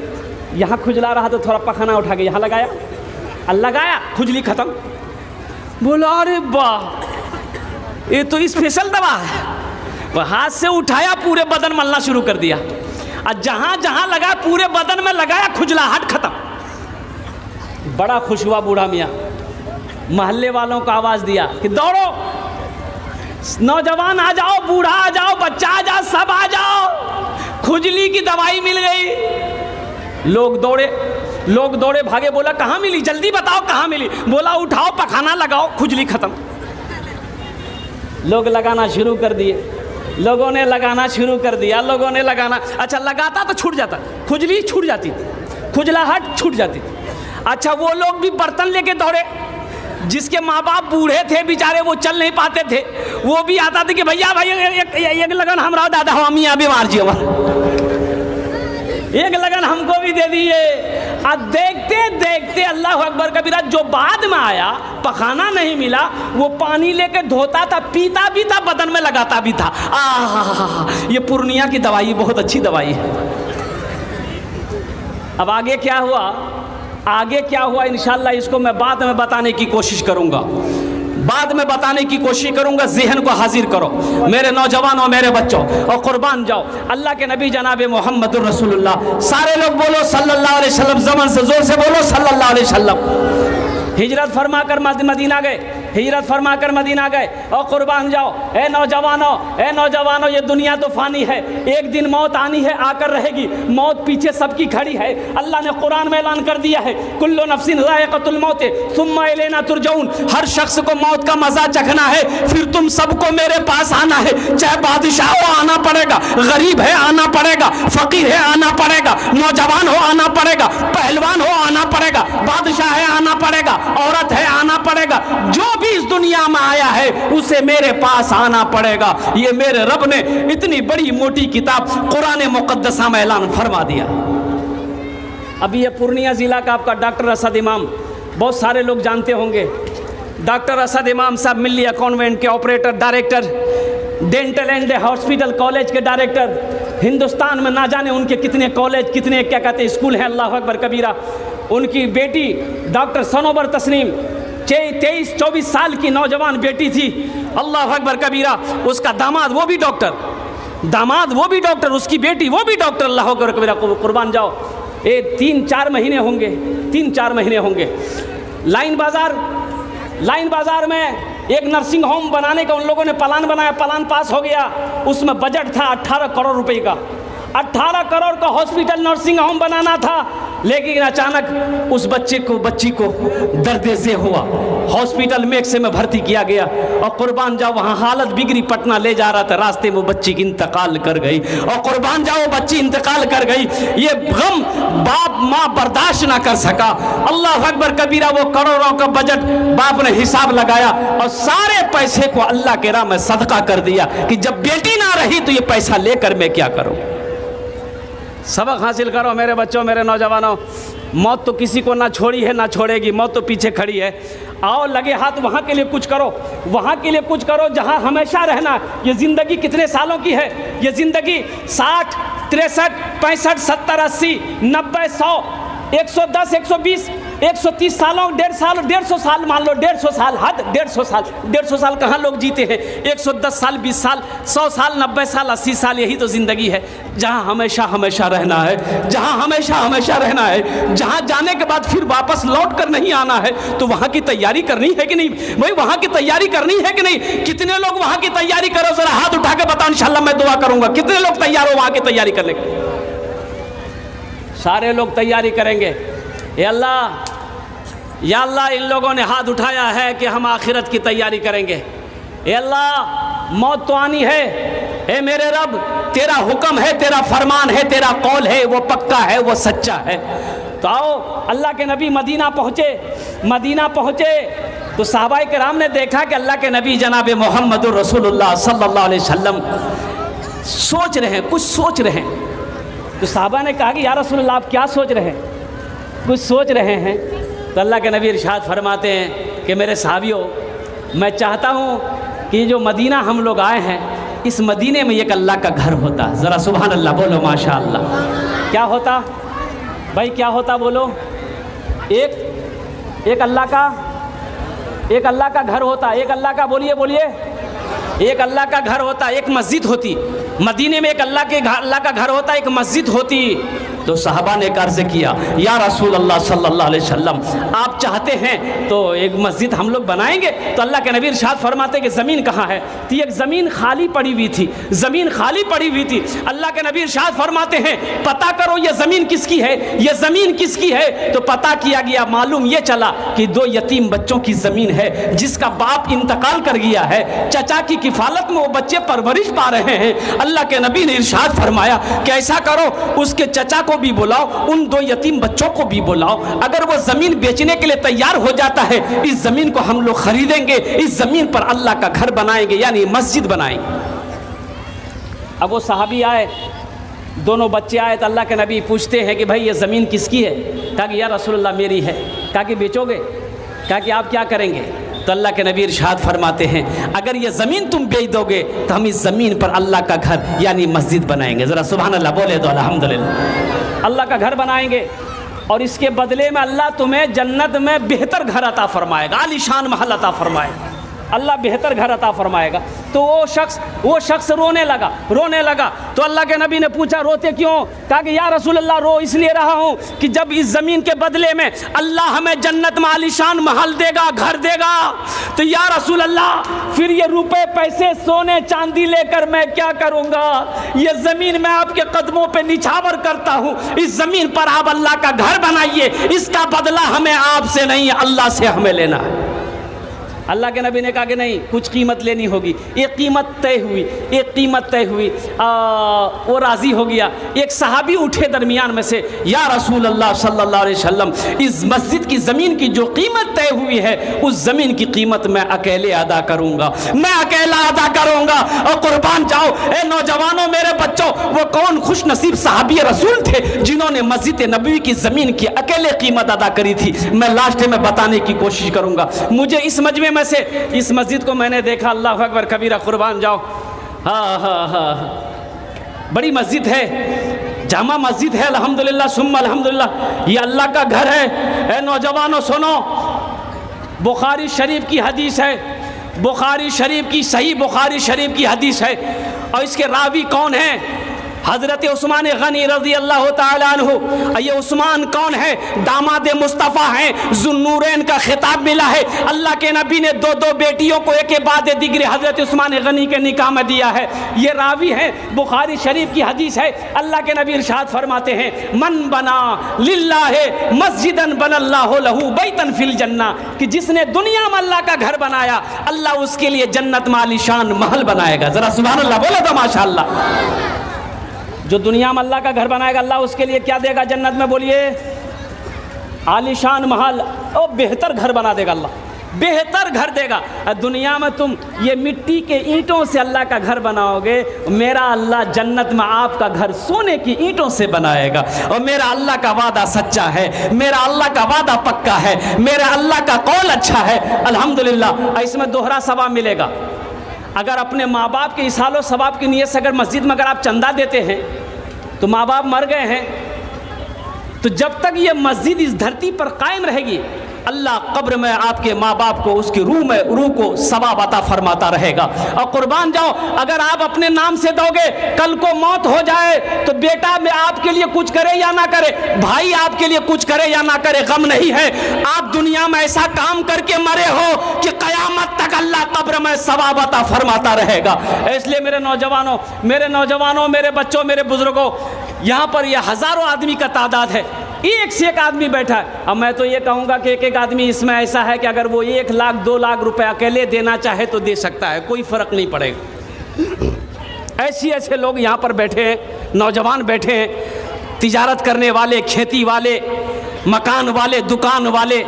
यहाँ खुजला रहा तो थोड़ा पखाना उठा के यहाँ लगाया, लगाया खुजली खत्म। बोला अरे वाह ये तो स्पेशल दवा है। वो हाथ से उठाया, पूरे बदन मलना शुरू कर दिया, और जहाँ जहाँ लगा पूरे बदन में लगाया, खुजलाहट खत्म। बड़ा खुश हुआ बूढ़ा मियाँ, मोहल्ले वालों को आवाज़ दिया कि दौड़ो, नौजवान आ जाओ, बूढ़ा आ जाओ, बच्चा आ जाओ, सब आ जाओ, खुजली की दवाई मिल गई। लोग दौड़े भागे। बोला कहाँ मिली, जल्दी बताओ कहाँ मिली। बोला उठाओ पखाना लगाओ, खुजली खत्म। लोग लगाना शुरू कर दिए, लोगों ने लगाना शुरू कर दिया, लोगों ने लगाना। अच्छा, लगाता तो छूट जाता, खुजली छूट जाती थी, खुजलाहट छूट जाती थी। अच्छा, वो लोग भी बर्तन लेके दौड़े, जिसके माँ बाप बूढ़े थे बेचारे, वो चल नहीं पाते थे, वो भी आता था कि भैया भाई एक लगन हमरा दादा हम मियाँ बीमार जी, एक लगन हमको भी दे दिए। और देखते देखते अल्लाह अकबर कबीरा, जो बाद में आया पखाना नहीं मिला, वो पानी लेके धोता था, पीता भी था, बदन में लगाता भी था। ये पूर्णिया की दवाई बहुत अच्छी दवाई है। अब आगे क्या हुआ इंशाअल्लाह इसको मैं बाद में बताने की कोशिश करूंगा, ज़हन को हाजिर करो मेरे नौजवानों, मेरे बच्चों, और कुर्बान जाओ अल्लाह के नबी जनाब मोहम्मदुर रसूलुल्लाह। सारे लोग बोलो सल्लल्लाहु अलैहि वसल्लम, ज़बान से जोर से बोलो सल्लल्लाहु अलैहि वसल्लम। हिजरत फरमा कर मदीना गए, और कुर्बान जाओ ए नौजवानों, ये दुनिया तो फानी है, एक दिन मौत आनी है, आकर रहेगी, मौत पीछे सबकी खड़ी है। अल्लाह ने कुरान में ऐलान कर दिया है, कुल्लु नफ्सिन ज़ाइक़तुल मौत सुम्मा इलैना तुरजऊन, हर शख्स को मौत का मजा चखना है, फिर तुम सबको मेरे पास आना है। चाहे बादशाह हो आना पड़ेगा, गरीब है आना पड़ेगा, फकीर है आना पड़ेगा, नौजवान हो आना पड़ेगा, पहलवान हो आना पड़ेगा, बादशाह है आना पड़ेगा, औरत है आना पड़ेगा, जो भी इस दुनिया में आया है उसे मेरे पास आना पड़ेगा। ये मेरे रब ने इतनी बड़ी मोटी किताब कुरान मुकद्दसा में ऐलान फरमा दिया। अभी ये पूर्णिया जिला का आपका डॉक्टर असद इमाम, बहुत सारे लोग जानते होंगे। डॉक्टर असद इमाम साहब मिल्लिया कॉन्वेंट के operator, director, dental and hospital college के डायरेक्टर, हिंदुस्तान में ना जाने उनके कितने कॉलेज, कितने क्या कहते हैं स्कूल हैं, अल्लाह अकबर कबीरा। उनकी बेटी डॉक्टर सनोबर तस्नीम 23-24 साल की नौजवान बेटी थी, अल्लाह अकबर कबीरा। उसका दामाद वो भी डॉक्टर, दामाद वो भी डॉक्टर, उसकी बेटी वो भी डॉक्टर, अल्लाह अकबर कबीरा। कुर्बान जाओ। ये 3-4 महीने होंगे, 3-4 महीने होंगे। लाइन बाज़ार में एक नर्सिंग होम बनाने का उन लोगों ने प्लान बनाया, प्लान पास हो गया। उसमें बजट था 18 करोड़ रुपए का, 18 करोड़ का हॉस्पिटल नर्सिंग होम बनाना था। लेकिन अचानक उस बच्ची को दर्द से हुआ, हॉस्पिटल मेक्से में भर्ती किया गया और कुर्बान जाओ वहाँ हालत बिगड़ी। पटना ले जा रहा था, रास्ते में वो बच्ची की इंतकाल कर गई और कुर्बान जाओ बच्ची इंतकाल कर गई। ये गम बाप माँ बर्दाश्त ना कर सका, अल्लाह अकबर कबीरा। वो करोड़ों का बजट बाप ने हिसाब लगाया और सारे पैसे को अल्लाह के राह में सदका कर दिया कि जब बेटी ना रही तो ये पैसा लेकर मैं क्या करूँ। सबक हासिल करो मेरे बच्चों, मेरे नौजवानों। मौत तो किसी को ना छोड़ी है ना छोड़ेगी, मौत तो पीछे खड़ी है। आओ लगे हाथ वहाँ के लिए कुछ करो, वहाँ के लिए कुछ करो जहाँ हमेशा रहना। ये ज़िंदगी कितने सालों की है? ये ज़िंदगी 60, 63, 65, 70, 80, 90, 100, 110, 120, 130 सालों, 150 साल मान लो, 150 साल हद, 150 साल कहाँ लोग जीते हैं? 110 साल, 20 साल, 100 साल, 90 साल, 80 साल, यही तो ज़िंदगी है जहाँ हमेशा रहना है, जहाँ हमेशा रहना है, जहाँ जाने के बाद फिर वापस लौट कर नहीं आना है। तो वहाँ की तैयारी करनी है कि नहीं भाई? वहाँ की तैयारी करनी है कि नहीं? कितने लोग वहाँ की तैयारी करो, जरा हाथ उठा के बताओ, इंशाल्लाह मैं दुआ करूँगा। कितने लोग तैयार हो वहाँ की तैयारी करने के? सारे लोग तैयारी करेंगे। या अल्लाह इन लोगों ने हाथ उठाया है कि हम आखिरत की तैयारी करेंगे। ए अल्लाह मौत तो आनी है, ए मेरे रब तेरा हुक्म है, तेरा फरमान है, तेरा कौल है, वो पक्का है, वो सच्चा है। तो आओ, अल्लाह के नबी मदीना पहुँचे तो सहाबाए किराम ने देखा कि अल्लाह के नबी जनाब मोहम्मद रसूलुल्लाह सल्लल्लाहु अलैहि वसल्लम सोच रहे हैं, कुछ सोच रहे हैं। तो साहबा ने कहा कि या रसूलल्लाह आप क्या सोच रहे हैं? कुछ सोच रहे हैं। तो अल्लाह के नबी इरशाद फरमाते हैं कि मेरे साहबियों, मैं चाहता हूँ कि जो मदीना हम लोग आए हैं, इस मदीने में एक अल्लाह का घर होता। ज़रा सुभान अल्लाह बोलो, माशा अल्लाह। क्या होता भाई, क्या होता बोलो? एक अल्लाह का घर होता। एक अल्लाह का, बोलिए, एक अल्लाह का घर होता, एक मस्जिद होती। मदीने में एक अल्लाह का घर होता, एक मस्जिद होती। तो सहाबा ने अर्ज़ किया, या रसूल अल्लाह सल्लल्लाहु अलैहि वसल्लम, आप चाहते हैं तो एक मस्जिद हम लोग बनाएंगे। तो अल्लाह के नबी इरशाद फरमाते कि ज़मीन कहाँ है? तो एक ज़मीन खाली पड़ी हुई थी, अल्लाह के नबी इरशाद फरमाते हैं पता करो ये ज़मीन किसकी है, ये ज़मीन किसकी है? तो पता किया गया, मालूम ये चला कि 2 यतीम बच्चों की ज़मीन है, जिसका बाप इंतकाल कर गया है, चचा की किफ़ालत में वो बच्चे परवरिश पा रहे हैं। अल्लाह के नबी ने इरशाद फरमाया कि ऐसा करो, उसके चचा को भी बुलाओ, उन 2 यतीम बच्चों को भी बुलाओ। अगर वो जमीन बेचने के लिए तैयार हो जाता है, इस जमीन को हम लोग खरीदेंगे, इस जमीन पर अल्लाह का घर बनाएंगे, यानी मस्जिद बनाएंगे। अब वो सहाबी आए, दोनों बच्चे आए तो अल्लाह के नबी पूछते हैं कि भाई ये ज़मीन किसकी है? कहा कि या रसूलल्लाह मेरी है। कहा कि बेचोगे? कहा कि आप क्या करेंगे? तो अल्लाह के नबी इरशाद फरमाते हैं अगर ये ज़मीन तुम बेच दोगे तो हम इस ज़मीन पर अल्लाह का घर यानी मस्जिद बनाएंगे। ज़रा सुभान अल्लाह बोले तो अल्हम्दुलिल्लाह। अल्लाह का घर बनाएंगे और इसके बदले में अल्लाह तुम्हें जन्नत में बेहतर घर अता फरमाएगा, आलीशान महल अता फरमाएगा, अल्लाह बेहतर घर अता फरमाएगा। तो वो शख्स रोने लगा। तो अल्लाह के नबी ने पूछा रोते क्यों? कहा कि या रसूलल्लाह रो इसलिए रहा हूँ कि जब इस ज़मीन के बदले में अल्लाह हमें जन्नत में आलीशान महल देगा, घर देगा, तो या रसूलल्लाह फिर ये रुपए पैसे सोने चांदी लेकर मैं क्या करूँगा? ये ज़मीन मैं आपके कदमों पर निछावर करता हूँ, इस ज़मीन पर आप अल्लाह का घर बनाइए, इसका बदला हमें आपसे नहीं अल्लाह से हमें लेना है। अल्लाह के नबी ने कहा कि नहीं, कुछ कीमत लेनी होगी। एक कीमत तय हुई, एक कीमत तय हुई, वो राज़ी हो गया। एक सहाबी उठे दरमियान में से, या रसूल अल्लाह सल्लल्लाहु अलैहि वसल्लम, इस मस्जिद की ज़मीन की जो कीमत तय हुई है उस ज़मीन की कीमत मैं अकेले अदा करूँगा, मैं अकेला अदा करूँगा। और कुर्बान जाओ ए नौजवानों, मेरे बच्चों, वो कौन खुश नसीब सहाबी रसूल थे जिन्होंने मस्जिद नबवी की ज़मीन की अकेले कीमत अदा करी थी। मैं लास्ट में बताने की कोशिश करूँगा। मुझे इस मजमे में से इस मस्जिद को मैंने देखा, अल्लाह अकबर कबीरा, कुर्बान जाओ। हाँ हाँ हाँ, बड़ी मस्जिद है, जामा मस्जिद है, अल्हम्दुलिल्लाह सुम्मा अल्हम्दुलिल्लाह। ये अल्लाह का घर है। ए नौजवानों सुनो, बुखारी शरीफ की हदीस है, बुखारी शरीफ की, सही बुखारी शरीफ की हदीस है। और इसके रावी कौन है? हज़रत उस्मान गनी रज़ी अल्लाह ताला अन्हु। ये उस्मान कौन है? दामाद मुस्तफ़ा हैं, ज़ुन्नूरैन का खिताब मिला है। अल्लाह के नबी ने दो दो बेटियों को एक के बाद दिगरे हज़रत उस्मान गनी के निकाह में दिया है। ये रावी हैं, बुखारी शरीफ की हदीस है। अल्लाह के नबी इरशाद फरमाते हैं, मन बना लिल्लाहि मस्जिदन बनल्लाहु लहू बैतन फिल जन्ना, कि जिसने दुनिया में अल्लाह का घर बनाया, अल्लाह उसके लिए जन्नत में आलीशान महल बनाएगा। ज़रा सुभान अल्लाह बोलो तो माशाअल्लाह। जो दुनिया में अल्लाह का घर बनाएगा, अल्लाह उसके लिए क्या देगा जन्नत में? बोलिए, आलीशान महल और बेहतर घर बना देगा अल्लाह, बेहतर घर देगा। दुनिया में तुम ये मिट्टी के ईंटों से अल्लाह का घर बनाओगे, मेरा अल्लाह जन्नत में आपका घर सोने की ईंटों से बनाएगा। और मेरा अल्लाह का वादा सच्चा है, मेरा अल्लाह का वादा पक्का है, मेरा अल्लाह का कौल अच्छा है। अल्हम्दुलिल्लाह, इसमें दोहरा सवाब मिलेगा। अगर अपने माँ बाप के इसालो सवाब की नीयत से अगर मस्जिद में अगर आप चंदा देते हैं, तो माँ बाप मर गए हैं, तो जब तक ये मस्जिद इस धरती पर कायम रहेगी, अल्लाह कब्र में आपके माँ बाप को, उसकी रूह को सवाब अता फरमाता रहेगा। और कुर्बान जाओ, अगर आप अपने नाम से दोगे, कल को मौत हो जाए तो बेटा में आपके लिए कुछ करे या ना करे, भाई आपके लिए कुछ करे या ना करे, गम नहीं है। आप दुनिया में ऐसा काम करके मरे हो कि कयामत तक अल्लाह कब्र में सवाब अता फरमाता रहेगा। इसलिए मेरे नौजवानों, मेरे बच्चों, मेरे बुजुर्गों, यहाँ पर यह हज़ारों आदमी का तादाद है, एक से एक आदमी बैठा है। अब मैं तो ये कहूँगा कि एक एक आदमी इसमें ऐसा है कि अगर वो 1 लाख 2 लाख रुपए अकेले देना चाहे तो दे सकता है, कोई फ़र्क नहीं पड़ेगा। ऐसे लोग यहाँ पर बैठे हैं, नौजवान बैठे हैं, तिजारत करने वाले, खेती वाले, मकान वाले, दुकान वाले,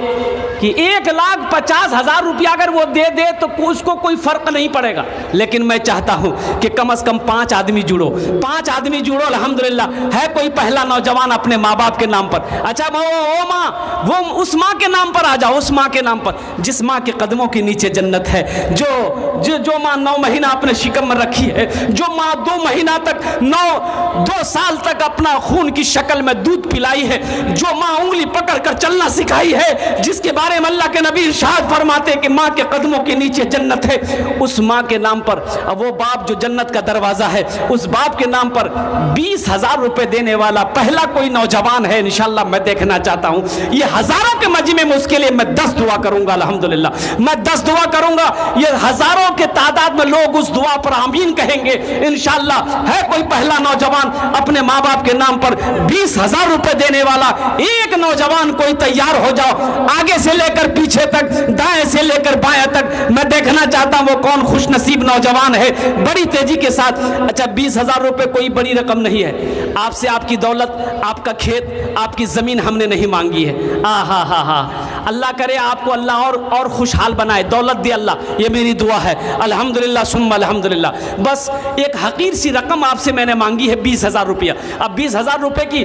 कि 1,50,000 रुपया अगर वो दे दे तो उसको कोई फ़र्क नहीं पड़ेगा। लेकिन मैं चाहता हूँ कि कम से कम 5 आदमी जुड़ो, 5 आदमी जुड़ो। अल्हम्दुलिल्लाह, है कोई पहला नौजवान अपने माँ बाप के नाम पर? अच्छा वो माँ, वो उस माँ के नाम पर आ जाओ, उस माँ के नाम पर जिस माँ के कदमों के नीचे जन्नत है, जो माँ 9 महीना अपने शिकम में रखी है, जो माँ 2 महीना तक 2 साल तक अपना खून की शक्ल में दूध पिलाई है, जो माँ उंगली पकड़ कर चलना सिखाई है, जिसके बारे में अल्लाह के नबी इरशाद फरमाते कि माँ के कदमों के नीचे जन्नत है, उस माँ के नाम पर, अब वो बाप जो जन्नत का दरवाज़ा है, उस बाप के नाम पर 20,000 रुपए देने वाला पहला कोई नौजवान है, इंशाल्लाह मैं देखना चाहता हूँ। ये हज़ारों के मजमे में उसके लिए मैं 10 दुआ करूँगा। अल्हम्दुलिल्लाह, मैं 10 दुआ करूँगा। ये हज़ारों के तादाद में लोग उस दुआ पर आमीन कहेंगे इंशाल्लाह। है कोई पहला नौजवान अपने माँ बाप के नाम पर 20,000 रुपए देने वाला? एक नौजवान कोई तैयार हो जाओ, आगे से लेकर पीछे तक, दाएं से लेकर बाएं तक। मैं देखना चाहता हूं वो कौन खुश नसीब नौजवान है, बड़ी तेजी के साथ। अच्छा, 20,000 रुपए कोई बड़ी रकम नहीं है। आपसे आपकी दौलत, आपका खेत, आपकी जमीन हमने नहीं मांगी है। हा अल्लाह करे आपको अल्लाह और खुशहाल बनाए, दौलत दे अल्लाह, ये मेरी दुआ है। अल्हम्दुलिल्लाह सुम्मा अल्हम्दुलिल्लाह। बस एक हकीर सी रकम आपसे मैंने मांगी है, 20,000 रुपया। अब 20,000 रुपए की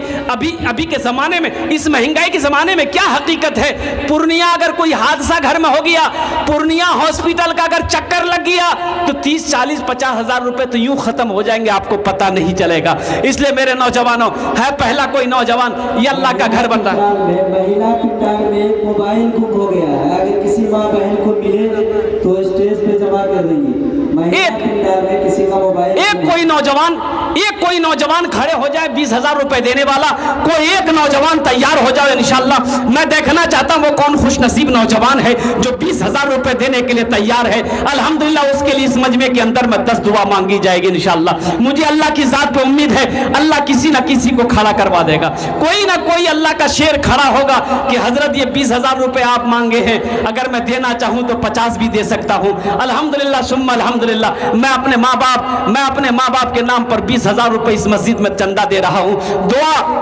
अभी के ज़माने में, इस महंगाई के ज़माने में क्या हकीकत है? पूर्णिया अगर कोई हादसा घर में हो गया, पूर्णिया हॉस्पिटल का अगर चक्कर लग गया तो 30, 40, 50,000 रुपए तो यूं खत्म हो जाएंगे, आपको पता नहीं चलेगा। इसलिए मेरे नौजवानों, है पहला कोई नौजवान, ये अल्लाह का घर बन रहा है। महिला पिटार में मोबाइल गुम हो गया है, अगर किसी माँ बहन को मिले तो स्टेज पे जमा कर देंगे। महिला पिटार में किसी का मोबाइल, एक कोई नौजवान, एक कोई नौजवान खड़े हो जाए 20,000 रुपए देने वाला, कोई एक नौजवान तैयार हो जाए इंशाल्लाह। मैं देखना चाहता हूं वो कौन खुशनसीब नौजवान है जो 20,000 रुपए देने के लिए तैयार है। अल्हम्दुलिल्लाह उसके लिए इस मजमे के अंदर में 10 दुआ मांगी जाएगी इंशाल्लाह। मुझे अल्लाह की जात पे उम्मीद है अल्लाह किसी ना किसी को खड़ा करवा देगा। कोई ना कोई अल्लाह का शेर खड़ा होगा कि हजरत ये 20,000 रुपए आप मांगे हैं, अगर मैं देना चाहूं तो 50 भी दे सकता हूं। अल्हम्दुलिल्लाह सुम्मा अल्हम्दुलिल्लाह मैं अपने माँ बाप के नाम पर 20,000 रुपए इस मस्जिद में चंदा दे रहा हूं।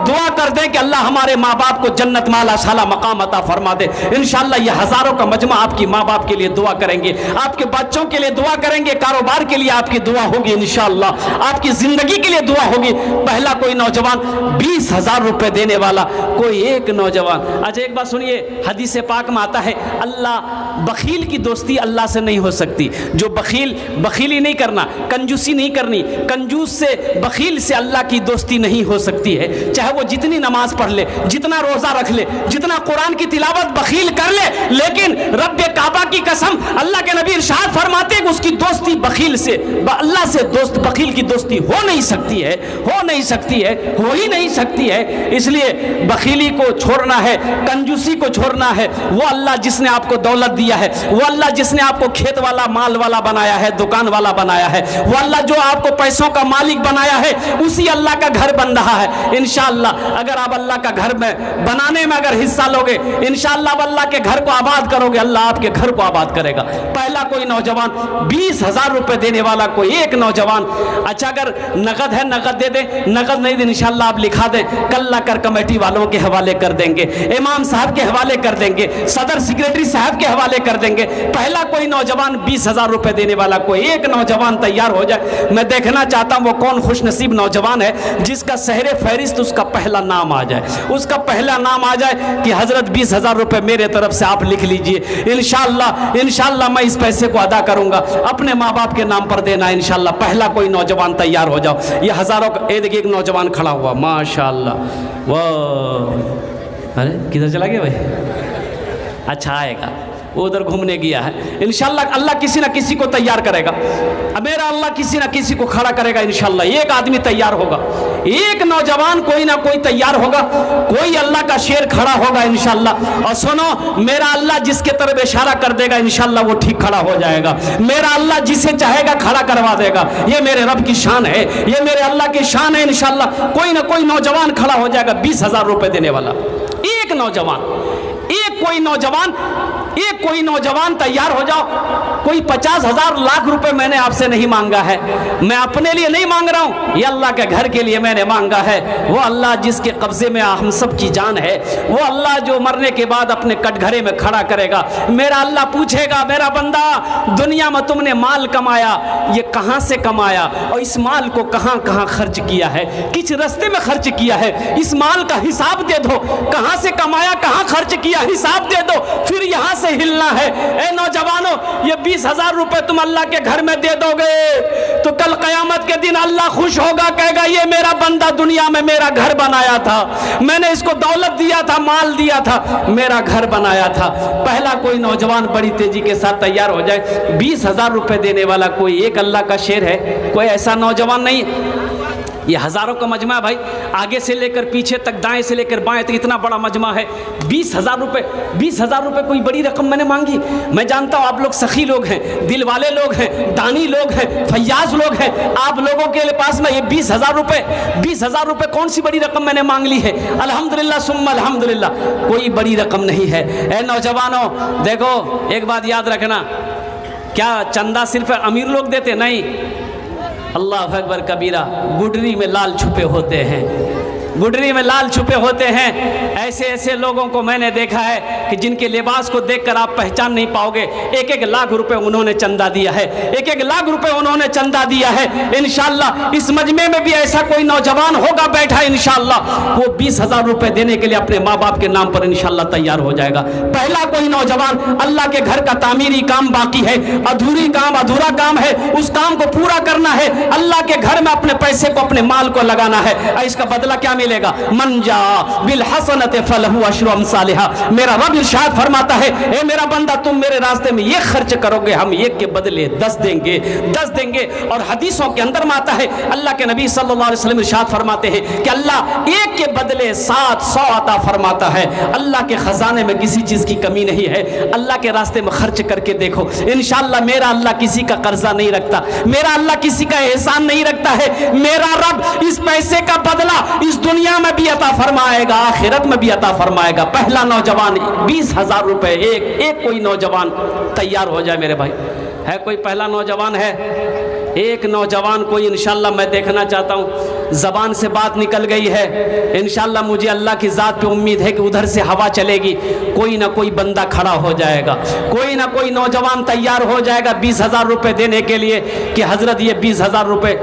दुआ कर दें कि अल्लाह हमारे माँ बाप को जन्नत माला शाला मकाम अता फरमा दे। इंशाल्लाह ये हजारों का मजमा आपकी माँ बाप के लिए दुआ करेंगे, आपके बच्चों के लिए दुआ करेंगे, कारोबार के लिए आपकी दुआ होगी इंशाल्लाह, आपकी जिंदगी के लिए दुआ होगी। पहला कोई नौजवान 20,000 रुपए देने वाला, कोई एक नौजवान। अच्छा एक बात सुनिए, हदीस पाक में आता है अल्लाह बखील की दोस्ती अल्लाह से नहीं हो सकती। जो बखीली नहीं करना, कंजूसी नहीं करनी, कंजूस से बखील से अल्लाह की दोस्ती नहीं हो सकती है। चाहे वो जितनी नमाज पढ़ ले, जितना रोजा रख ले, जितना कुरान की तिलावत, बखील कर ले, लेकिन रब काबा की कसम अल्लाह के नबी इरशाद फरमाते हैं उसकी दोस्ती बखील से, अल्लाह से दोस्त बखील की दोस्ती हो नहीं सकती है, हो ही नहीं सकती है। इसलिए बखीली को छोड़ना है, कंजूसी को छोड़ना है। वो अल्लाह जिसने आपको दौलत दिया है, वो अल्लाह जिसने आपको खेत वाला माल वाला बनाया है, दुकान वाला बनाया है, वो अल्लाह जो आपको पैसों का मालिक बनाया है, उसी अल्लाह का घर बन रहा है। इंशाअल्लाह अगर आप अल्लाह का घर में बनाने में अगर हिस्सा लोगे, इंशाअल्लाह अल्लाह के घर को आबाद करोगे, अल्लाह आपके घर को आबाद करेगा। पहला कोई नौजवान 20,000 रुपए देने वाला, कोई एक नौजवान। अच्छा अगर नगद है नगद दे दे, नगद नहीं दे इंशाअल्लाह आप लिखा दें, कल्ला कर कमेटी वालों के हवाले कर देंगे, इमाम साहब के हवाले कर देंगे, सदर सेक्रेटरी साहब के हवाले कर देंगे। पहला कोई नौजवान 20,000 रुपए देने वाला, कोई एक नौजवान तैयार हो जाए। मैं देखना चाहता हूं वो कौन खुशनसीब नौजवान है जिसका शहरे फहरिस्त उसका पहला नाम आ जाए, उसका पहला नाम आ जाए कि हजरत 20,000 रुपए मेरे तरफ से आप लिख लीजिए। इंशाअल्लाह मैं इस पैसे को अदा करूंगा, अपने माँ बाप के नाम पर देना इंशाअल्लाह। पहला कोई नौजवान तैयार हो जाओ। ये हजारों का देखिए एक नौजवान खड़ा हुआ, माशाअल्लाह। वाह, अरे किधर चला गया भाई? अच्छा आएगा, वो उधर घूमने गया है। इंशाअल्लाह अल्लाह किसी ना किसी को तैयार करेगा, मेरा अल्लाह किसी ना किसी को खड़ा करेगा इंशाअल्लाह। एक आदमी तैयार होगा, एक नौजवान कोई ना कोई तैयार होगा, कोई अल्लाह का शेर खड़ा होगा इंशाअल्लाह। और सुनो, मेरा अल्लाह जिसके तरफ इशारा कर देगा इंशाअल्लाह वो ठीक खड़ा हो जाएगा। मेरा अल्लाह जिसे चाहेगा खड़ा करवा देगा। ये मेरे रब की शान है, ये मेरे अल्लाह की शान है। इंशाअल्लाह कोई ना कोई नौजवान खड़ा हो जाएगा 20,000 रुपए देने वाला। एक कोई नौजवान तैयार हो जाओ। कोई 50,000 लाख रुपए मैंने आपसे नहीं मांगा है, मैं अपने लिए नहीं मांग रहा हूं, ये अल्लाह के घर के लिए मैंने मांगा है। वो अल्लाह जिसके कब्जे में हम सब की जान है, वो अल्लाह जो मरने के बाद अपने कटघरे में खड़ा करेगा। मेरा अल्लाह पूछेगा, मेरा बंदा दुनिया में तुमने माल कमाया, ये कहां से कमाया और इस माल को कहां कहां खर्च किया है, किस रास्ते में खर्च किया है, इस माल का हिसाब दे दो। कहां से कमाया, कहां खर्च किया, हिसाब दे दो, फिर यहां से हिलना है। ए नौजवानों, ये 20,000 रुपए तुम अल्लाह के घर में दे दोगे तो कल कयामत के दिन अल्लाह खुश होगा, कहेगा ये मेरा बंदा दुनिया में मेरा घर बनाया था, मैंने इसको दौलत दिया था, माल दिया था, मेरा घर बनाया था। पहला कोई नौजवान बड़ी तेजी के साथ तैयार हो जाए। 20,000 रुपए देने वाला कोई एक अल्लाह का शेर है, कोई ऐसा नौजवान नहीं। ये हज़ारों का मजमा है भाई, आगे से लेकर पीछे तक, दाएं से लेकर बाएं तक इतना बड़ा मजमा है। 20,000 रुपये, 20,000 रुपये कोई बड़ी रकम मैंने मांगी। मैं जानता हूँ आप लोग सखी लोग हैं, दिल वाले लोग हैं, दानी लोग हैं, फैयाज लोग हैं। आप लोगों के पास में ये 20,000 रुपये, 20,000 रुपये कौन सी बड़ी रकम मैंने मांग ली है? अल्हम्दुलिल्लाह सुम्मा अल्हम्दुलिल्लाह, कोई बड़ी रकम नहीं है। ए नौजवानों देखो, एक बात याद रखना, क्या चंदा सिर्फ अमीर लोग देते? नहीं, अल्लाह अकबर कबीरा, गुडरी में लाल छुपे होते हैं, गुडरी में लाल छुपे होते हैं। ऐसे ऐसे लोगों को मैंने देखा है कि जिनके लिबास को देखकर आप पहचान नहीं पाओगे। 1-1 लाख रुपए उन्होंने चंदा दिया है, 1-1 लाख रुपए उन्होंने चंदा दिया है। इंशाअल्लाह इस मजमे में भी ऐसा कोई नौजवान होगा बैठा, इंशाअल्लाह वो 20,000 रुपए देने के लिए अपने माँ बाप के नाम पर इंशाअल्लाह तैयार हो जाएगा। पहला कोई नौजवान, अल्लाह के घर का तामीरी काम बाकी है, अधूरा काम है, उस काम को पूरा करना है। अल्लाह के घर में अपने पैसे को, अपने माल को लगाना है। इसका बदला क्या मिलेगा। मन जा बिल हसनत फलहु अशरु अमसालिहा। मेरा रब इरशाद फरमाता है, ए मेरा बंदा तुम मेरे रास्ते में ये खर्च करोगे, हम एक के बदले 10 देंगे, 10 देंगे। और हदीसों के अंदर में आता है, अल्लाह के नबी सल्लल्लाहु अलैहि वसल्लम इरशाद फरमाते हैं कि अल्लाह एक के बदले 700 अता फरमाता है। अल्लाह के खजाने में किसी चीज़ की कमी नहीं है। अल्लाह के रास्ते में खर्च करके देखो, इंशाअल्लाह मेरा अल्लाह किसी का कर्जा नहीं रखता, मेरा अल्लाह किसी का एहसान नहीं रखता है। मेरा रब इस पैसे का बदला इस दुनिया में भी अता फरमाएगा, आखिरत में भी अता फरमाएगा। पहला नौजवान 20,000 रुपए, एक कोई नौजवान तैयार हो जाए मेरे भाई। है कोई पहला नौजवान है? एक नौजवान कोई इंशाल्लाह मैं देखना चाहता हूँ। ज़बान से बात निकल गई है, इंशाल्लाह मुझे अल्लाह की ज़ात पे उम्मीद है कि उधर से हवा चलेगी, कोई ना कोई बंदा खड़ा हो जाएगा, कोई ना कोई नौजवान तैयार हो जाएगा 20,000 रुपये देने के लिए कि हज़रत ये 20,000 रुपये।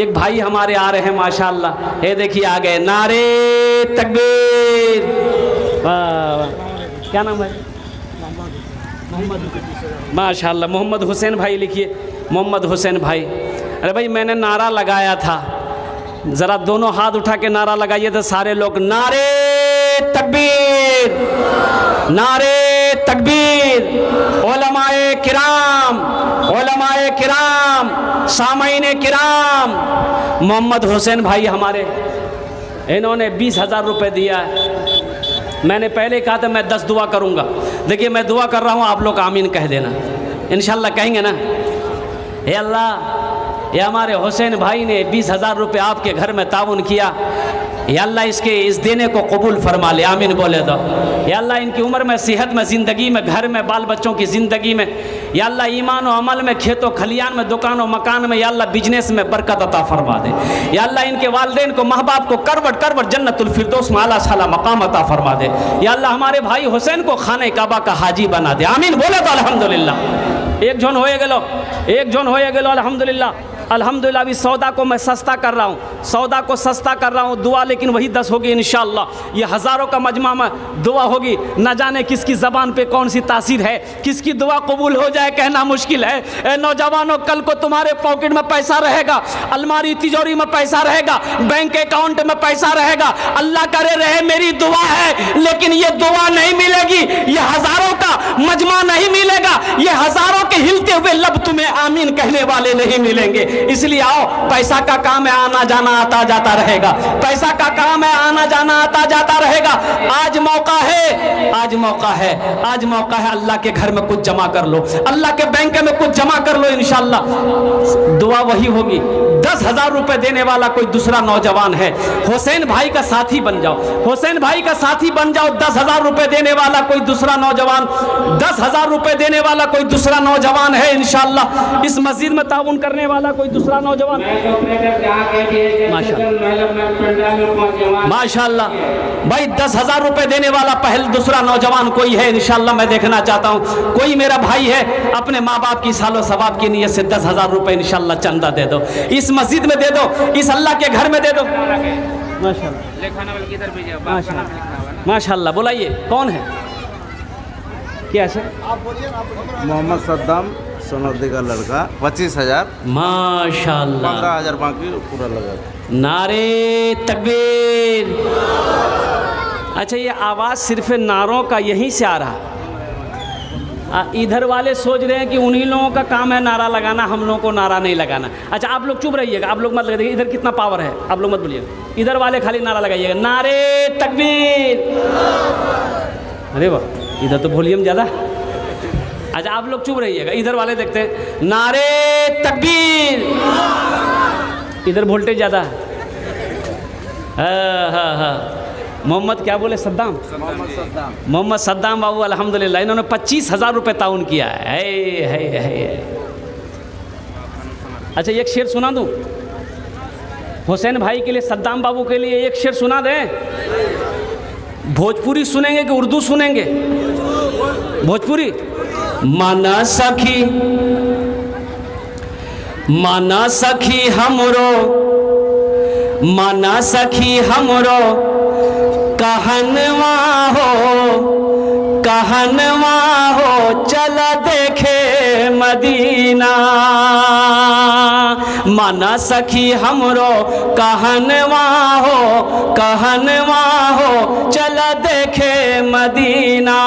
एक भाई हमारे आ रहे हैं माशाल्लाह, ये देखिए आ गए। नारे तकबीर। क्या नाम है? माशाल्लाह मोहम्मद हुसैन भाई लिखिए, मोहम्मद हुसैन भाई। अरे भाई मैंने नारा लगाया था, ज़रा दोनों हाथ उठा के नारा लगाइए तो सारे लोग नारे तकबीर, नारे तकबीर। उलमाए किराम, उलमाए किराम, सामईन किराम, मोहम्मद हुसैन भाई हमारे, इन्होंने 20,000 रुपये दिया है। मैंने पहले कहा था मैं 10 दुआ करूँगा। देखिए मैं दुआ कर रहा हूँ, आप लोग आमीन कह देना, इंशाल्लाह कहेंगे ना। हे अल्लाह, ये हमारे हुसैन भाई ने 20,000 रुपये आपके घर में ताउन किया, या अल्लाह इसके इस देने को कबूल फरमा ले, आमीन बोले दो। या अल्लाह इनकी उम्र में, सेहत में, ज़िंदगी में, घर में, बाल बच्चों की ज़िंदगी में, या अल्लाह ईमान और अमल में, खेतों खलियान में, दुकान और मकान में, या अल्लाह बिजनेस में बरकत अता फरमा दे। या अल्लाह इनके वालिदैन को, माँ बाप को करवट करवट जन्नतुल फिरदौस में आला साला मकाम अता फरमा दे। या अल्लाह हमारे भाई हुसैन को खाने काबा का हाजी बना दे, आमीन बोले तो अल्हम्दुलिल्लाह। एक जोन होए गेलो, एक जोन होए गेलो, अल्हम्दुलिल्लाह। अल्हम्दुलिल्लाह अभी सौदा को मैं सस्ता कर रहा हूँ, सौदा को सस्ता कर रहा हूँ। दुआ लेकिन वही 10 होगी इंशाअल्लाह। ये हज़ारों का मजमा में दुआ होगी, न जाने किसकी ज़बान पे कौन सी तासीर है, किसकी दुआ कबूल हो जाए कहना मुश्किल है। ए नौजवानों, कल को तुम्हारे पॉकेट में पैसा रहेगा, अलमारी तिजोरी में पैसा रहेगा, बैंक अकाउंट में पैसा रहेगा, अल्लाह करे रहे मेरी दुआ है, लेकिन ये दुआ नहीं मिलेगी, ये हज़ारों का मजमा नहीं मिलेगा, ये हज़ारों के हिलते हुए लब तुम्हें आमीन कहने वाले नहीं मिलेंगे। इसलिए आओ, पैसा का काम है, आना जाना आता जाता रहेगा, पैसा का काम है, आना जाना आता जाता रहेगा। आज मौका है, आज मौका है, आज मौका है, अल्लाह के घर में कुछ जमा कर लो, अल्लाह के बैंक में कुछ जमा कर लो, इंशाअल्लाह दुआ वही होगी। 10,000 रुपए देने वाला कोई दूसरा नौजवान है, हुसैन भाई का साथी बन जाओ, हुसैन भाई का साथी बन जाओ। 10,000 रुपए देने वाला कोई दूसरा नौजवान, 10,000 रुपए देने वाला कोई दूसरा नौजवान है इंशाअल्लाह। इस मस्जिद में ताउन करने वाला कोई दूसरा नौजवान, माशाअल्लाह भाई 10,000 रुपए देने वाला पहल दूसरा नौजवान कोई है इंशाअल्लाह, मैं देखना चाहता हूँ। कोई मेरा भाई है, अपने माँ बाप की सालो सवाब की नीयत से 10,000 रुपए इंशाअल्लाह चंदा दे दो, इस मस्जिद में दे दो, इस अल्लाह के घर में दे दो। माशाअल्लाह बुलाइए, कौन है, क्या है? मोहम्मद सद्दाम सोनवर्दी का लड़का, 25,000 माशाअल्लाह, 15,000 बाकी पूरा लगा। नारे तकबीर। अच्छा ये आवाज़ सिर्फ नारों का यहीं से आ रहा, इधर वाले सोच रहे हैं कि उन्हीं लोगों का काम है नारा लगाना, हम लोगों को नारा नहीं लगाना। अच्छा आप लोग चुप रहिएगा, आप लोग मत लगाइए, इधर कितना पावर है आप लोग मत बोलिएगा, इधर वाले खाली नारा लगाइएगा, नारे तकबीर। अरे वाह, इधर तो वॉल्यूम ज़्यादा। अच्छा आप लोग चुप रहिएगा, इधर वाले देखते हैं, नारे तकबीर, इधर वोल्टेज ज़्यादा है। हाँ हाँ, मोहम्मद क्या बोले, सद्दाम, मोहम्मद सद्दाम बाबू अल्हम्दुलिल्लाह, इन्होंने 25,000 रुपये ताउन किया है। अच्छा एक शेर सुना दूँ हुसैन भाई के लिए, सद्दाम बाबू के लिए एक शेर सुना दें। भोजपुरी सुनेंगे कि उर्दू सुनेंगे? भोजपुरी। माना सखी, माना सखी हमरो, माना सखी हमरो, कहनवा हो, कहनवा हो, चल देखे मदीना। मन सखी हमरो कहनवा हो चल देखे मदीना,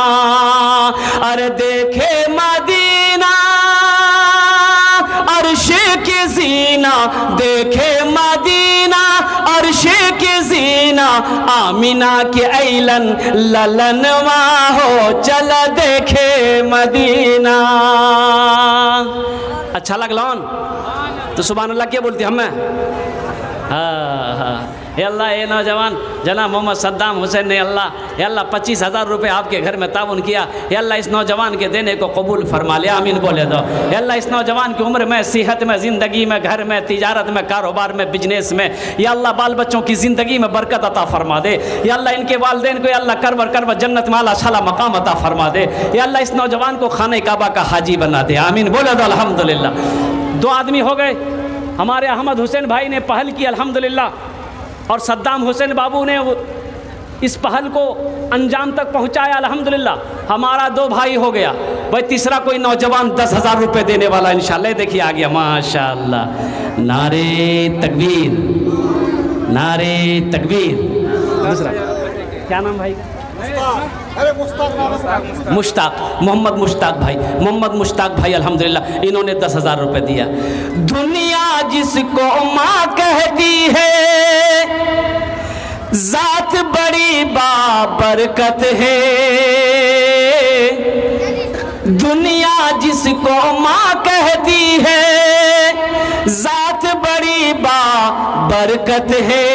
अरे देखे मदीना अर्श की जीना, देखे मदीना अर्श की जीना, आमिना के ऐलन ललनवा हो चल देखे मदीना। अच्छा लगलौन तो सुभान अल्लाह क्या बोलते हम? हाँ, हे अल्लाह ये नौजवान जना मोहम्मद सद्दाम हुसैन ने अल्लाह 25,000 रुपये आपके घर में ताउन किया, हे अल्लाह इस नौजवान के देने को कबूल फरमा ले, आमीन बोले दो। हे अल्लाह इस नौजवान की उम्र में, सेहत में, ज़िंदगी में, घर में, तिजारत में, कारोबार में, बिजनेस में, या अल्लाह बाल बच्चों की ज़िंदगी में बरकत अता फरमा दे। या अल्लाह इनके वालिदैन को या अल्लाह करबर जन्नत में अल्लाह मकाम अता फरमा दे। या अल्लाह इस नौजवान को खाने काबा का हाजी बना दे, आमीन बोले दो अल्हम्दुलिल्लाह। 2 आदमी हो गए, हमारे अहमद हुसैन भाई ने पहल की अल्हम्दुलिल्लाह, और सद्दाम हुसैन बाबू ने इस पहल को अंजाम तक पहुंचाया अल्हम्दुलिल्लाह। हमारा 2 भाई हो गया, भाई तीसरा कोई नौजवान 10,000 रुपये देने वाला इंशाल्लाह, देखिए आ गया माशाल्लाह। नारे तकबीर, नारे तकबीर। दूसरा क्या नाम भाई का? मुश्ताक, मोहम्मद मुश्ताक भाई अल्हम्दुलिल्लाह, इन्होंने 10,000 रुपये दिया। दुनिया जिसको माँ कहती है, जात बड़ी बाबरकत है। दुनिया जिसको माँ कहती है, जात बड़ी बाबरकत है।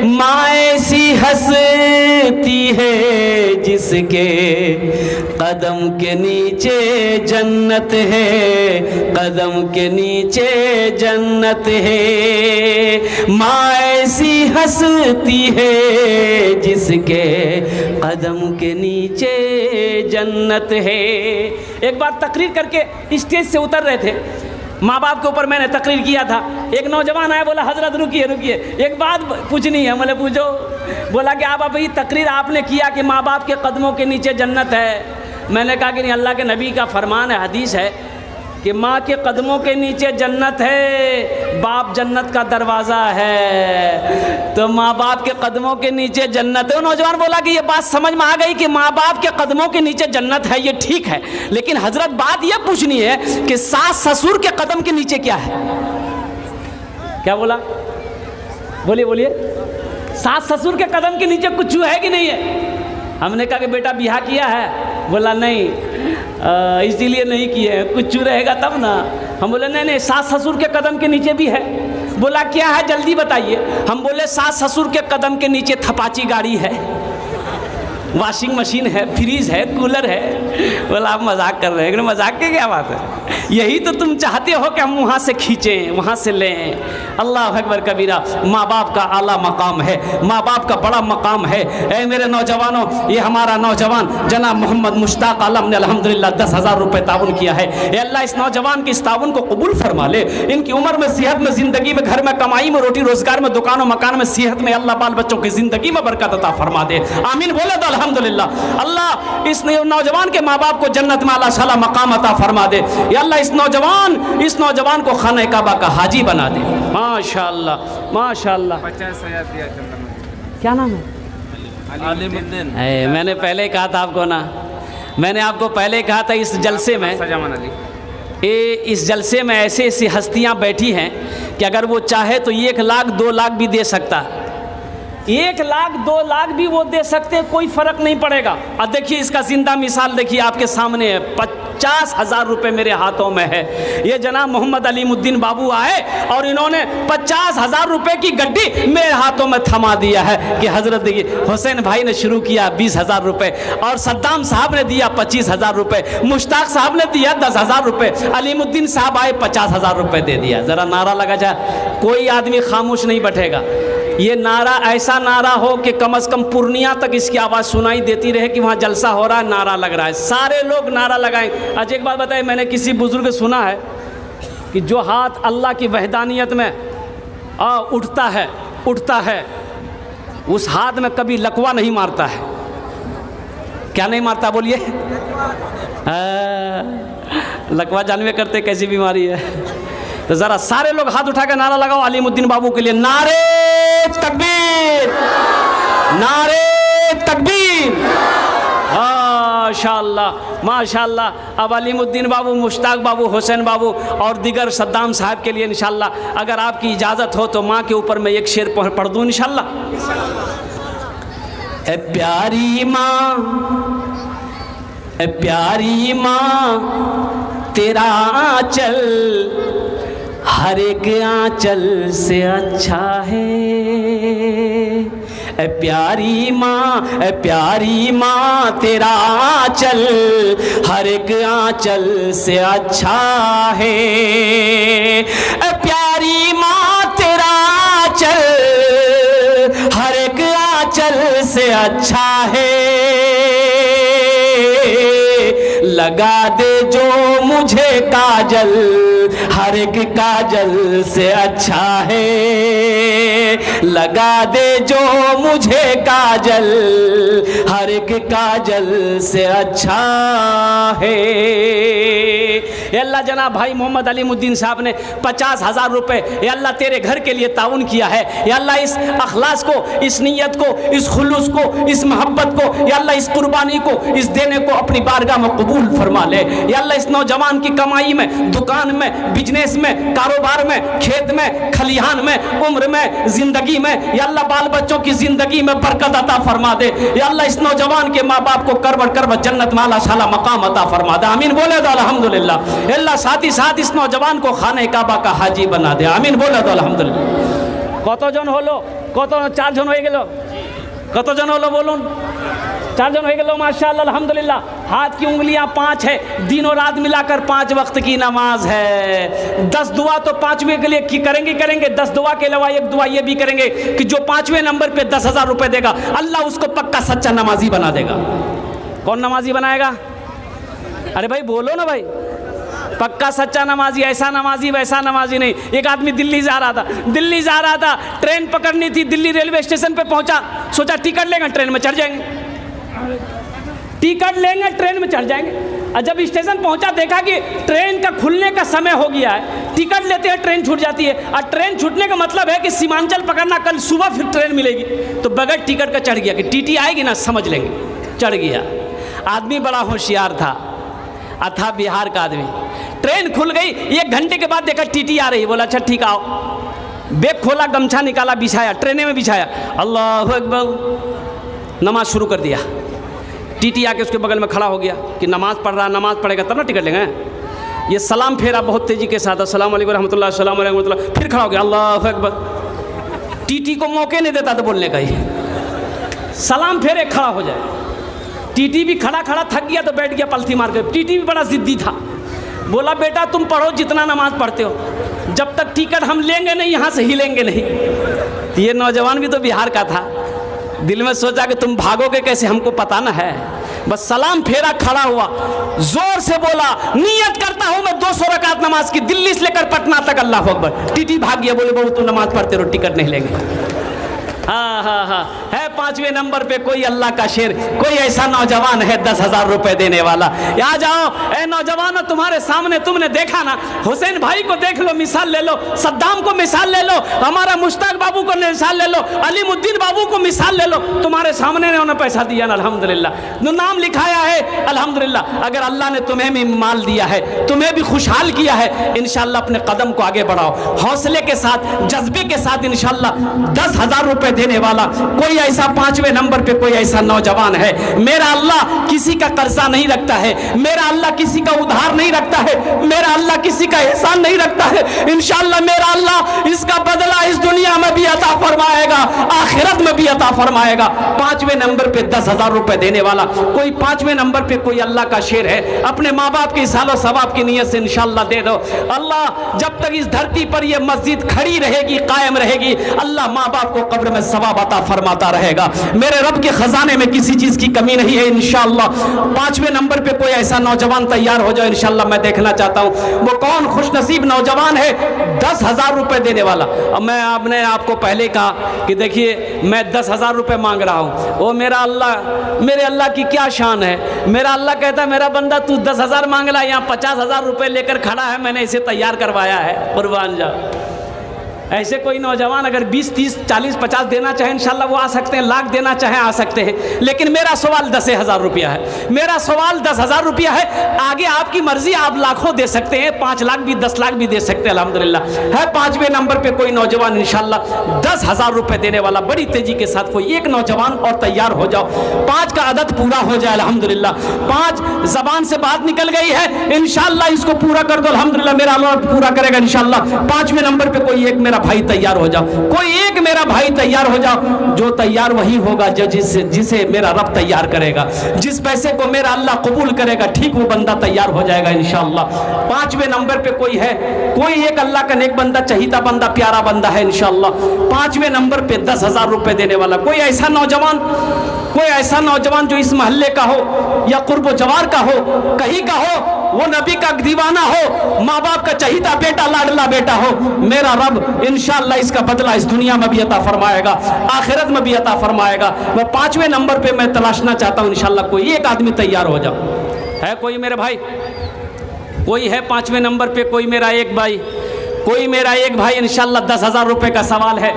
माँ ऐसी हंसती है जिसके कदम के नीचे जन्नत है, कदम के नीचे जन्नत है। माँ ऐसी हंसती है जिसके कदम के नीचे जन्नत है। एक बार तकरीर करके स्टेज से उतर रहे थे, माँ बाप के ऊपर मैंने तकरीर किया था। एक नौजवान आया, बोला हजरत रुकिए एक बात पूछनी है। मैंने पूछो। बोला कि आप अभी तकरीर आपने किया कि माँ बाप के कदमों के नीचे जन्नत है। मैंने कहा कि नहीं, अल्लाह के नबी का फरमान है, हदीस है कि माँ के कदमों के नीचे जन्नत है, बाप जन्नत का दरवाज़ा है, तो माँ बाप के कदमों के नीचे जन्नत है। नौजवान बोला कि ये बात समझ में आ गई कि माँ बाप के कदमों के नीचे जन्नत है, ये ठीक है, लेकिन हजरत बात ये पूछनी है कि सास ससुर के कदम के नीचे क्या है? क्या बोला? बोलिए। सास ससुर के कदम के नीचे कुछ है कि नहीं है? हमने कहा कि बेटा बियाह किया है? बोला नहीं, इसीलिए नहीं किए हैं, कुछ रहेगा तब ना। हम बोले नहीं, सास ससुर के कदम के नीचे भी है। बोला क्या है, जल्दी बताइए। हम बोले सास ससुर के कदम के नीचे थपाची गाड़ी है, वॉशिंग मशीन है, फ्रिज है, कूलर है। बोला आप मजाक कर रहे हैं। मजाक की क्या बात है? यही तो तुम चाहते हो कि हम वहाँ से खींचें, वहाँ से लें। अल्लाह अकबर कबीरा। माँ बाप का आला मकाम है, माँ बाप का बड़ा मकाम है। ऐ मेरे नौजवानों, ये हमारा नौजवान जनाब मोहम्मद मुश्ताक आलम ने अल्हम्दुलिल्लाह 10,000 रुपये ताउन किया है। ये अल्लाह इस नौजवान के इस ताउन को कबूल फरमा ले। इनकी उम्र में, सेहत में, ज़िंदगी में, घर में, कमाई में, रोटी रोज़गार में, दुकानों मकान में, सेहत में, अल्लाह बाल बच्चों की ज़िंदगी में बरकत अता फरमा दे, आमीन बोले तो अल्हम्दुलिल्लाह। अल्लाह इस नौजवान के माँ बाप को जन्नत में अल्लाह शाला मकाम अता फरमा दे। या अल्लाह इस नौजवान को खाने काबा का हाजी बना दे। माशाअल्लाह माशाअल्लाह। 50,000 दिया। क्या नाम है? अलीमुद्दीन। मैंने पहले कहा था आपको ना, मैंने आपको पहले कहा था इस जलसे में, इस जलसे में ऐसी ऐसी हस्तियां बैठी हैं कि अगर वो चाहे तो 1 लाख 2 लाख भी दे सकता। 1 लाख 2 लाख भी वो दे सकते, कोई फ़र्क नहीं पड़ेगा। अब देखिए इसका जिंदा मिसाल देखिए आपके सामने है। 50,000 रुपये मेरे हाथों में है। ये जनाब मोहम्मद अलीमुद्दीन बाबू आए और इन्होंने 50,000 रुपये की गड्डी मेरे हाथों में थमा दिया है कि हजरत देखिए हुसैन भाई ने शुरू किया 20,000 रुपये, और सद्दाम साहब ने दिया 25,000 रुपये, मुश्ताक साहब ने दिया 10,000 रुपये, अलीमुद्दीन साहब आए 50,000 रुपये दे दिया। ज़रा नारा लगा जाए, कोई आदमी खामोश नहीं बैठेगा। ये नारा ऐसा नारा हो कि कम से कम पूर्णिया तक इसकी आवाज़ सुनाई देती रहे कि वहाँ जलसा हो रहा है, नारा लग रहा है, सारे लोग नारा लगाएं। अच्छा एक बात बताइए, मैंने किसी बुजुर्ग सुना है कि जो हाथ अल्लाह की वहदानियत में उठता है उस हाथ में कभी लकवा नहीं मारता है। क्या नहीं मारता बोलिए? लकवा जानवे करते कैसी बीमारी है। तो ज़रा सारे लोग हाथ उठा के नारा लगाओ अलीमुद्दीन बाबू के लिए, नारे तकबीर, नारे तकबीर। माशाअल्लाह माशाअल्लाह। अब अलीमुद्दीन बाबू, मुश्ताक बाबू, हुसैन बाबू और दीगर सद्दाम साहब के लिए इंशाअल्लाह अगर आपकी इजाज़त हो तो माँ के ऊपर मैं एक शेर पढ़ दूँ इंशाअल्लाह। ए प्यारी माँ, ए प्यारी माँ तेरा आंचल हर एक आंचल से अच्छा है। ए प्यारी माँ, ए प्यारी माँ तेरा आंचल हर एक आंचल से अच्छा है। ए प्यारी माँ तेरा आंचल हर एक आंचल से अच्छा है। लगा दे जो मुझे काजल हर एक काजल से अच्छा है। लगा दे जो मुझे काजल हर एक काजल से अच्छा है। अल्लाह जनाब भाई मोहम्मद अलीमुद्दीन साहब ने 50,000 रुपए ये अल्लाह तेरे घर के लिए ताउन किया है। या अल्लाह इस अखलास को, इस नीयत को, इस खुलूस को, इस मोहब्बत को, या अल्लाह इस कुर्बानी को, इस देने को अपनी बारगाह में कबूल फरमा ले। या अल्लाह इस नौजवान की कमाई में, दुकान में, बिजनेस में, कारोबार में, खेत में, खलिहान में, उम्र में, जिंदगी में, या अल्लाह बाल बच्चों की जिंदगी में बरकत अता फरमा दे। या अल्लाह इस नौजवान के माँ बाप को करवट करवट जन्नत में आला शाला मकाम अता फरमा दे। आमीन बोले तो अल्हम्दुलिल्लाह। अल्लाह साथ ही साथ इस नौजवान को खाने काबा का हाजी बना दे। आमीन बोले तो अल्हम्दुलिल्लाह। কতজন হলো? কত 4 জন হয়ে গেল? কতজন হলো বলুন? 4 জন হয়ে গেল माशाअल्लाह अल्हम्दुलिल्लाह। हाथ की उंगलियां 5 है, दिनों रात मिलाकर 5 वक्त की नमाज है। 10 दुआ तो 5वें के लिए की करेंगे। 10 दुआ के अलावा एक दुआ ये भी करेंगे कि जो 5वें नंबर पे 10,000 रुपए देगा अल्लाह उसको पक्का सच्चा नमाजी बना देगा। कौन नमाजी बनाएगा? अरे भाई बोलो ना भाई। पक्का सच्चा नमाजी, ऐसा नमाजी वैसा नमाजी नहीं। एक आदमी दिल्ली जा रहा था, ट्रेन पकड़नी थी, दिल्ली रेलवे स्टेशन पे पहुंचा, सोचा टिकट लेंगे ट्रेन में चढ़ जाएंगे, टिकट लेंगे ट्रेन में चढ़ जाएंगे। और जब स्टेशन पहुंचा देखा कि ट्रेन का खुलने का समय हो गया है, टिकट लेते हैं ट्रेन छूट जाती है। और ट्रेन छूटने का मतलब है कि सीमांचल पकड़ना, कल सुबह फिर ट्रेन मिलेगी। तो बगैर टिकट का चढ़ गया कि टीटी आएगी ना समझ लेंगे, चढ़ गया। आदमी बड़ा होशियार था बिहार का आदमी। ट्रेन खुल गई, 1 घंटे के बाद देखा टीटी आ रही, बोला अच्छा ठीक आओ। बैग खोला, गमछा निकाला, बिछाया, ट्रेन में बिछाया, अल्लाह अकबर, नमाज शुरू कर दिया। टीटी आके उसके बगल में खड़ा हो गया कि नमाज पढ़ रहा, नमाज पढ़ेगा तब ना टिकट लेंगे। ये सलाम फेरा बहुत तेजी के साथ, अस्सलाम वालेकुम रहमतुल्लाह, अस्सलाम वालेकुम रहमतुल्लाह, फिर खड़ा हो गया, अल्लाह अकबर। टीटी को मौके नहीं देता था बोलने का, ही सलाम फेरे खड़ा हो जाए। टीटी भी खड़ा थक गया तो बैठ गया पलथी मार के। टीटी भी बड़ा जिद्दी था, बोला बेटा तुम पढ़ो जितना नमाज पढ़ते हो, जब तक टिकट हम लेंगे नहीं यहाँ से हिलेंगे नहीं। तो ये नौजवान भी तो बिहार का था, दिल में सोचा कि तुम भागोगे कैसे हमको पता ना है। बस सलाम फेरा, खड़ा हुआ, जोर से बोला नियत करता हूँ मैं 200 रकात नमाज की, दिल्ली से लेकर पटना तक, अल्लाह अकबर। टीटी भाग गया, बोले बाबू तुम नमाज पढ़ते रहो, टिकट नहीं लेंगे। हाँ है 5वें नंबर पे कोई अल्लाह का शेर, कोई ऐसा नौजवान है 10,000 रुपए देने वाला। आ जाओ ए नौजवानों, तुम्हारे सामने तुमने देखा ना, हुसैन भाई को देख लो, मिसाल ले लो, सद्दाम को मिसाल ले लो, हमारा मुश्ताक बाबू को मिसाल ले लो, अलीमुद्दीन बाबू को मिसाल ले लो। तुम्हारे सामने ने उन्हें पैसा दिया ना, अल्हम्दुलिल्लाह, नाम लिखाया है, अल्हम्दुलिल्लाह। अगर अल्लाह ने तुम्हें भी माल दिया है, तुम्हें भी खुशहाल किया है, इंशाअल्लाह अपने कदम को आगे बढ़ाओ, हौसले के साथ, जज्बे के साथ। इंशाअल्लाह 10,000 रुपए देने वाला कोई ऐसा 5वें नंबर पे कोई ऐसा नौजवान है। मेरा अल्लाह किसी का कर्जा नहीं रखता है, मेरा अल्लाह किसी का उधार नहीं रखता है, मेरा अल्लाह किसी का एहसान नहीं रखता है। इंशाअल्लाह मेरा अल्लाह इसका बदला इस दुनिया में भी अता फरमाएगा, आखिरत में भी अता फरमाएगा। 5वें नंबर पे 10,000 रुपए देने वाला कोई 5वें नंबर पे कोई अल्लाह का शेर है, अपने माँ बाप के सालो सवाब की नीयत से इंशाअल्लाह दे दो। अल्लाह जब तक इस धरती पर यह मस्जिद खड़ी रहेगी, कायम रहेगी, अल्लाह माँ बाप को कब्र में सवाब अता फरमाता रहेगा। मेरे रब के खजाने में किसी चीज़ की कमी नहीं है इंशाअल्लाह। 5वें नंबर पे कोई ऐसा नौजवान तैयार हो जाए इंशाअल्लाह, मैं देखना चाहता हूँ वो कौन खुशनसीब नौजवान है 10,000 रुपये देने वाला। अब मैं आपने आपको पहले कहा कि देखिए मैं 10,000 रुपये मांग रहा हूँ, वो मेरे अल्लाह की क्या शान है। मेरा अल्लाह कहता है मेरा बंदा तू 10,000 मांग ला, यहाँ 50,000 रुपये लेकर खड़ा है, मैंने इसे तैयार करवाया है, कुर्बान जा। ऐसे कोई नौजवान अगर 20, 30, 40, 50 देना चाहे इंशाल्लाह वो आ सकते हैं, लाख देना चाहे आ सकते हैं, लेकिन मेरा सवाल 10,000 रुपया है, मेरा सवाल 10,000 रुपया है। आगे आपकी मर्जी, आप लाखों दे सकते हैं, 5 लाख भी 10 लाख भी दे सकते हैं, अल्हम्दुलिल्लाह है। 5वें नंबर पे कोई नौजवान इंशाल्लाह 10,000 रुपये देने वाला, बड़ी तेजी के साथ कोई एक नौजवान और तैयार हो जाओ। 5 का अदद पूरा हो जाए अल्हम्दुलिल्लाह। 5 जबान से बात निकल गई है इंशाल्लाह, इसको पूरा कर दो अल्हम्दुलिल्लाह, मेरा अल्लाह पूरा करेगा इंशाल्लाह। 5वें नंबर पे कोई एक मेरा भाई तैयार हो जाओ, कोई एक मेरा भाई तैयार हो जाओ। जो तैयार वही होगा जो जिसे मेरा रब तैयार करेगा, जिस पैसे को मेरा अल्लाह कबूल करेगा, ठीक वो बंदा तैयार हो जाएगा इंशाअल्लाह। 5वें नंबर पे कोई है, कोई एक अल्लाह का नेक बंदा, चहीता बंदा, प्यारा बंदा है इंशाअल्लाह। 5वें नंबर पे 10,000 रुपए देने वाला कोई ऐसा नौजवान जो इस मोहल्ले का हो या कुर्बो जवार का हो, कहीं का हो, वो नबी का दीवाना हो, माँ बाप का चहीता बेटा, लाडला बेटा हो, मेरा रब इंशाअल्लाह इसका बदला इस दुनिया में भी अता फरमाएगा, आखिरत में भी अता फरमाएगा। मैं 5वें नंबर पे मैं तलाशना चाहता हूँ इंशाअल्लाह कोई एक आदमी तैयार हो जाओ। है कोई मेरे भाई, कोई है 5वें नंबर पे कोई मेरा एक भाई, कोई मेरा एक भाई इंशाअल्लाह 10,000 रुपये का सवाल है,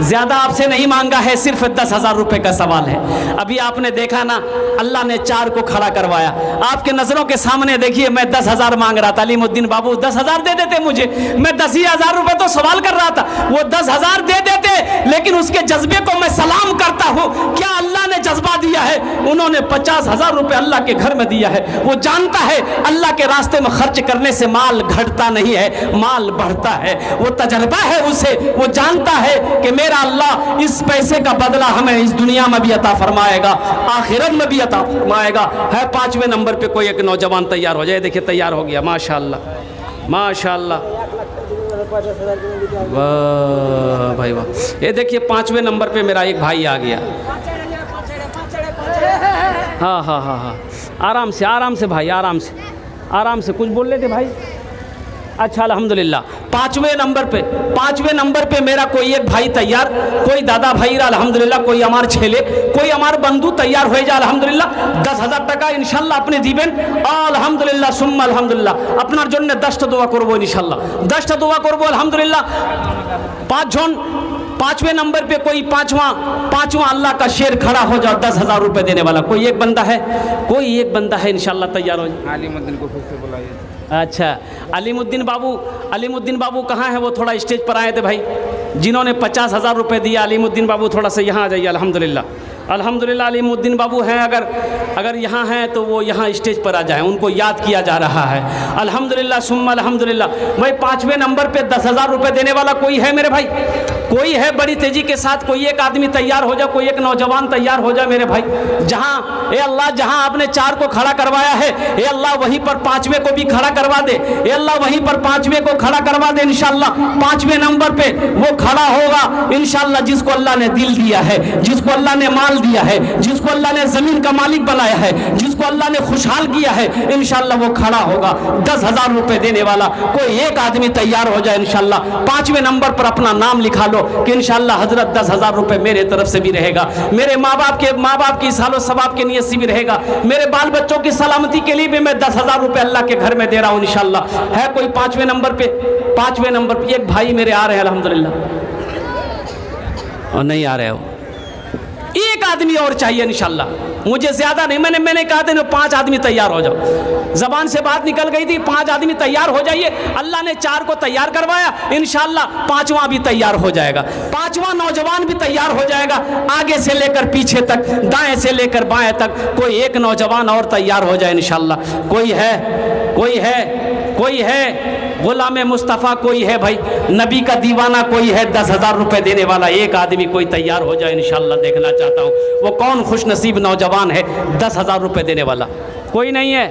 ज़्यादा आपसे नहीं मांगा है, सिर्फ 10,000 रुपये का सवाल है। अभी आपने देखा ना अल्लाह ने 4 को खड़ा करवाया आपके नज़रों के सामने। देखिए मैं 10,000 मांग रहा था, अलीमुद्दीन बाबू 10,000 दे देते मुझे, मैं 10,000 रुपये तो सवाल कर रहा था, वो 10,000 दे देते, लेकिन उसके जज्बे को मैं सलाम करता हूँ। क्या अल्लाह ने जज्बा दिया है, उन्होंने 50,000 रुपये अल्लाह के घर में दिया है। वो जानता है अल्लाह के रास्ते में खर्च करने से माल घटता नहीं है, माल बढ़ता है, वो तजर्बा है उसे, वो जानता है कि मेरा अल्लाह इस पैसे का बदला हमें इस दुनिया में भी अता फरमाएगा, आखिरत में भी अता फरमाएगा। है 5वें नंबर पे कोई एक नौजवान तैयार हो जाए। देखिए तैयार हो गया, माशाअल्लाह माशाअल्लाह, वाह भाई वाह। ये देखिए 5वें नंबर पे मेरा एक भाई आ गया। हाँ हाँ हाँ हाँ, आराम से भाई, आराम से कुछ बोल रहे थे भाई। अच्छा अल्हम्दुलिल्लाह। 5वें नंबर पे मेरा कोई एक भाई तैयार, कोई दादा भाई अल्हम्दुलिल्लाह, कोई हमार छेले, कोई हमार बंधु तैयार हो जाए अल्हम्दुलिल्लाह। 10,000 टाका इंशाल्लाह अपने दीबेन अल्हम्दुलिल्लाह सुम्मा अल्हम्दुलिल्लाह। अपनार जन्य 10टा দোয়া করব इंशाल्लाह, 10টা দোয়া করব अल्हम्दुलिल्लाह। 5 जन 5वें नंबर पे कोई पांचवा अल्लाह का शेर खड़ा हो जाओ, 10,000 रुपये देने वाला कोई एक बंदा है इंशाल्लाह तैयार हो जाए। आलिमुद्दीन को फिर से बुलाइए। अच्छा अलीमुद्दीन बाबू कहाँ है, वो थोड़ा स्टेज पर आए थे भाई, जिन्होंने 50,000 रुपये दिया। अलीमुद्दीन बाबू थोड़ा सा यहाँ आ जाइए। अल्हम्दुलिल्लाह अलीमुद्दीन बाबू हैं, अगर यहाँ हैं तो वो यहाँ स्टेज पर आ जाएं, उनको याद किया जा रहा है। अल्हम्दुलिल्लाह सुम्मा अल्हम्दुलिल्लाह। भाई 5वें नंबर पे 10,000 रुपये देने वाला कोई है मेरे भाई, कोई है बड़ी तेजी के साथ, कोई एक आदमी तैयार हो जाए, कोई एक नौजवान तैयार हो जाए मेरे भाई। जहाँ ए अल्लाह जहाँ आपने 4 को खड़ा करवाया है, ए अल्लाह वहीं पर 5वें को भी खड़ा करवा दे, ए अल्लाह वहीं पर 5वें को खड़ा करवा दे इंशाल्लाह। 5वें नंबर पे वो खड़ा होगा इंशाल्लाह, जिसको अल्लाह ने दिल दिया है, जिसको अल्लाह ने माल दिया है, जिसको अल्लाह ने जमीन का मालिक बनाया है, जिसको अल्लाह ने खुशहाल किया है, इंशाल्लाह वो खड़ा होगा। 10,000 रुपये देने वाला कोई एक आदमी तैयार हो जाए इंशाल्लाह। 5वें नंबर पर अपना नाम लिखा लो कि इंशाल्लाह हजरत 10,000 रुपये मेरे तरफ से भी रहेगा, मेरे माँ बाप की सालो सवाब के नियत से भी रहेगा, मेरे बाल बच्चों की सलामती के लिए भी मैं 10,000 रुपये अल्लाह के घर में दे रहा हूँ इंशाल्लाह। है कोई 5वें नंबर पे एक भाई मेरे आ रहे हैं अल्हम्दुलिल्लाह, और नहीं आ रहे हो, एक आदमी और चाहिए इंशाल्लाह, मुझे ज्यादा नहीं, मैंने कहा था 5 आदमी तैयार हो जाओ, जबान से बात निकल गई थी, 5 आदमी तैयार हो जाइए। अल्लाह ने 4 को तैयार करवाया, इंशाल्लाह 5वां भी तैयार हो जाएगा, 5वां नौजवान भी तैयार हो जाएगा। आगे से लेकर पीछे तक, दाएं से लेकर बाएं तक कोई एक नौजवान और तैयार हो जाए इंशाल्लाह। कोई है गुलाम मुस्तफ़ा, कोई है भाई नबी का दीवाना, कोई है 10,000 रुपये देने वाला, एक आदमी कोई तैयार हो जाए इंशाल्लाह। देखना चाहता हूँ वो कौन खुश नसीब नौजवान है 10,000 रुपये देने वाला। कोई नहीं है,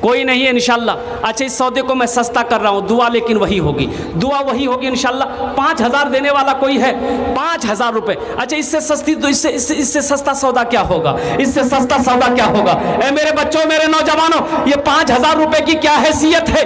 कोई नहीं है इंशाल्लाह। अच्छा इस सौदे को मैं सस्ता कर रहा हूँ, दुआ लेकिन वही होगी, दुआ वही होगी इंशाल्लाह। 5000 देने वाला कोई है? 5000 रुपये। अच्छा इससे सस्ती तो इससे सस्ता सौदा क्या होगा? इससे सस्ता सौदा क्या होगा? ए मेरे बच्चों, मेरे नौजवानों, ये 5000 रुपये की क्या हैसियत है?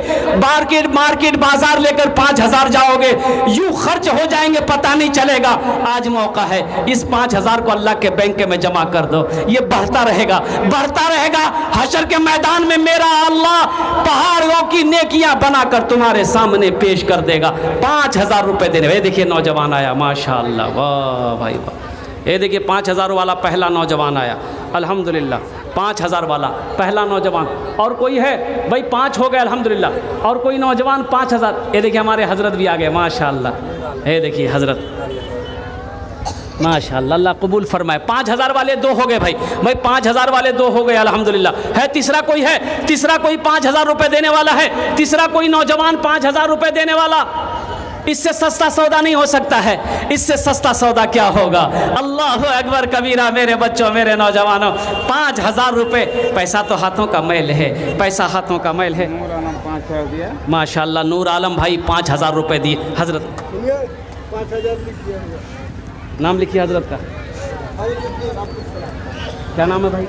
मार्केट बाजार लेकर 5000 जाओगे, यूं खर्च हो जाएंगे पता नहीं चलेगा। आज मौका है, इस 5000 को अल्लाह के बैंक में जमा कर दो, ये बढ़ता रहेगा, बढ़ता रहेगा। हशर के मैदान में मेरा अल्लाह पहाड़ों की नेकियां बनाकर तुम्हारे सामने पेश कर देगा। 5000 रुपये देने। ये देखिए नौजवान आया, माशाअल्लाह, वाह भाई वाह। ये देखिए 5000 वाला पहला नौजवान आया, अल्हम्दुलिल्लाह। 5000 वाला पहला नौजवान। और कोई है भाई? 5 हो गए अल्हम्दुलिल्लाह। और कोई नौजवान? 5000। ये देखिए हमारे हजरत भी आ गए, माशाअल्लाह। ये देखिए हजरत, माशाअल्लाह, अल्लाह कबूल फरमाए। 5000 वाले 2 हो गए भाई 5000 वाले 2 हो गए अल्हम्दुलिल्लाह। है तीसरा कोई? है तीसरा कोई 5000 रुपये देने वाला है? तीसरा कोई नौजवान 5000 रुपये देने वाला? इससे सस्ता सौदा नहीं हो सकता है। इससे सस्ता सौदा क्या होगा? अल्लाह अकबर कबीरा। मेरे बच्चों, मेरे नौजवानों, 5000 रुपये। पैसा तो हाथों का मैल है, पैसा हाथों का मैल है। नूर आलम 5000 दिया। माशाअल्लाह, नूर आलम भाई 5000 रुपये दिए। हजरत 5000 नाम लिखिए हजरत का। क्या नाम है भाई?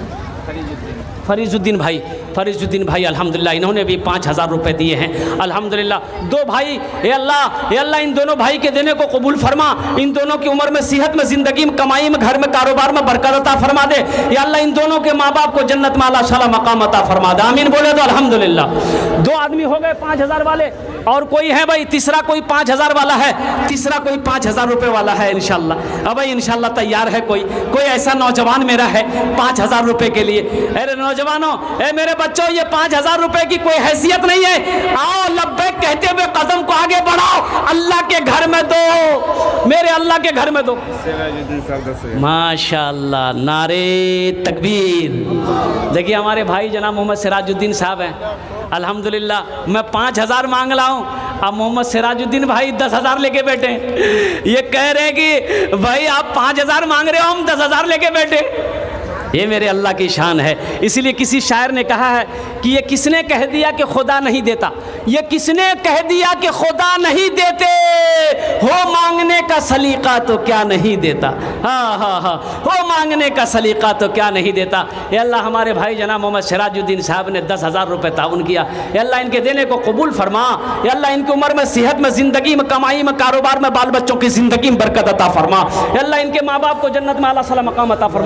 फरीजुद्दीन भाई। फरीजुद्दीन भाई अल्हम्दुलिल्लाह, इन्होंने भी 5000 रुपये दिए हैं अल्हम्दुलिल्लाह। 2 भाई, ये अल्लाह इन दोनों भाई के देने को कबूल फरमा। इन दोनों की उम्र में, सेहत में, ज़िंदगी में, कमाई में, घर में, कारोबार में बरकत अता फरमा दे। या अल्लाह इन दोनों के माँ बाप को जन्नत में आला शाला मकाम अता फरमा दे। आमीन बोले तो अल्हम्दुलिल्लाह। 2 आदमी हो गए 5000 वाले। और कोई है भाई? तीसरा कोई 5000 वाला है? तीसरा कोई 5000 रुपये वाला है इंशाल्लाह। अब भाई इंशाल्लाह तैयार है कोई ऐसा नौजवान मेरा है 5000 रुपये के लिए? अरे नौजवानों, ए मेरे बच्चों, ये 5000 रुपये की कोई हैसियत नहीं है। आओ लब्बैक कहते हुए कदम को आगे बढ़ाओ, अल्लाह के घर में दो, मेरे अल्लाह के घर में दो। माशाअल्लाह, नारे तकबीर। देखिए हमारे भाई जनाब मोहम्मद सिराजुद्दीन साहब हैं अल्हम्दुलिल्लाह। मैं 5000 मांग रहा हूँ, अब मोहम्मद सिराजुद्दीन भाई 10,000 लेके बैठे। ये कह रहे हैं कि भाई आप 5000 मांग रहे हो, हम 10,000 लेके बैठे। ये मेरे अल्लाह की शान है। इसीलिए किसी शायर ने कहा है कि ये किसने कह दिया कि खुदा नहीं देता? ये किसने कह दिया कि खुदा नहीं देते? हो मांगने का सलीका तो क्या नहीं देता? हाँ हाँ हाँ, हो मांगने का सलीका तो क्या नहीं देता। ये अल्लाह हमारे भाई जनाब मोहम्मद सिराजुद्दीन साहब ने 10,000 रुपये ताउन किया। ये अल्लाह इनके देने को कबूल फरमा। ये अल्लाह इनकी उम्र में, सेहत में, ज़िंदगी में, कमाई में, कारोबार में, बाल बच्चों की ज़िंदगी में बरकत अता फरमा। ये अल्लाह इनके माँ बाप को जन्नत में आला साला मकाम अता फरमा।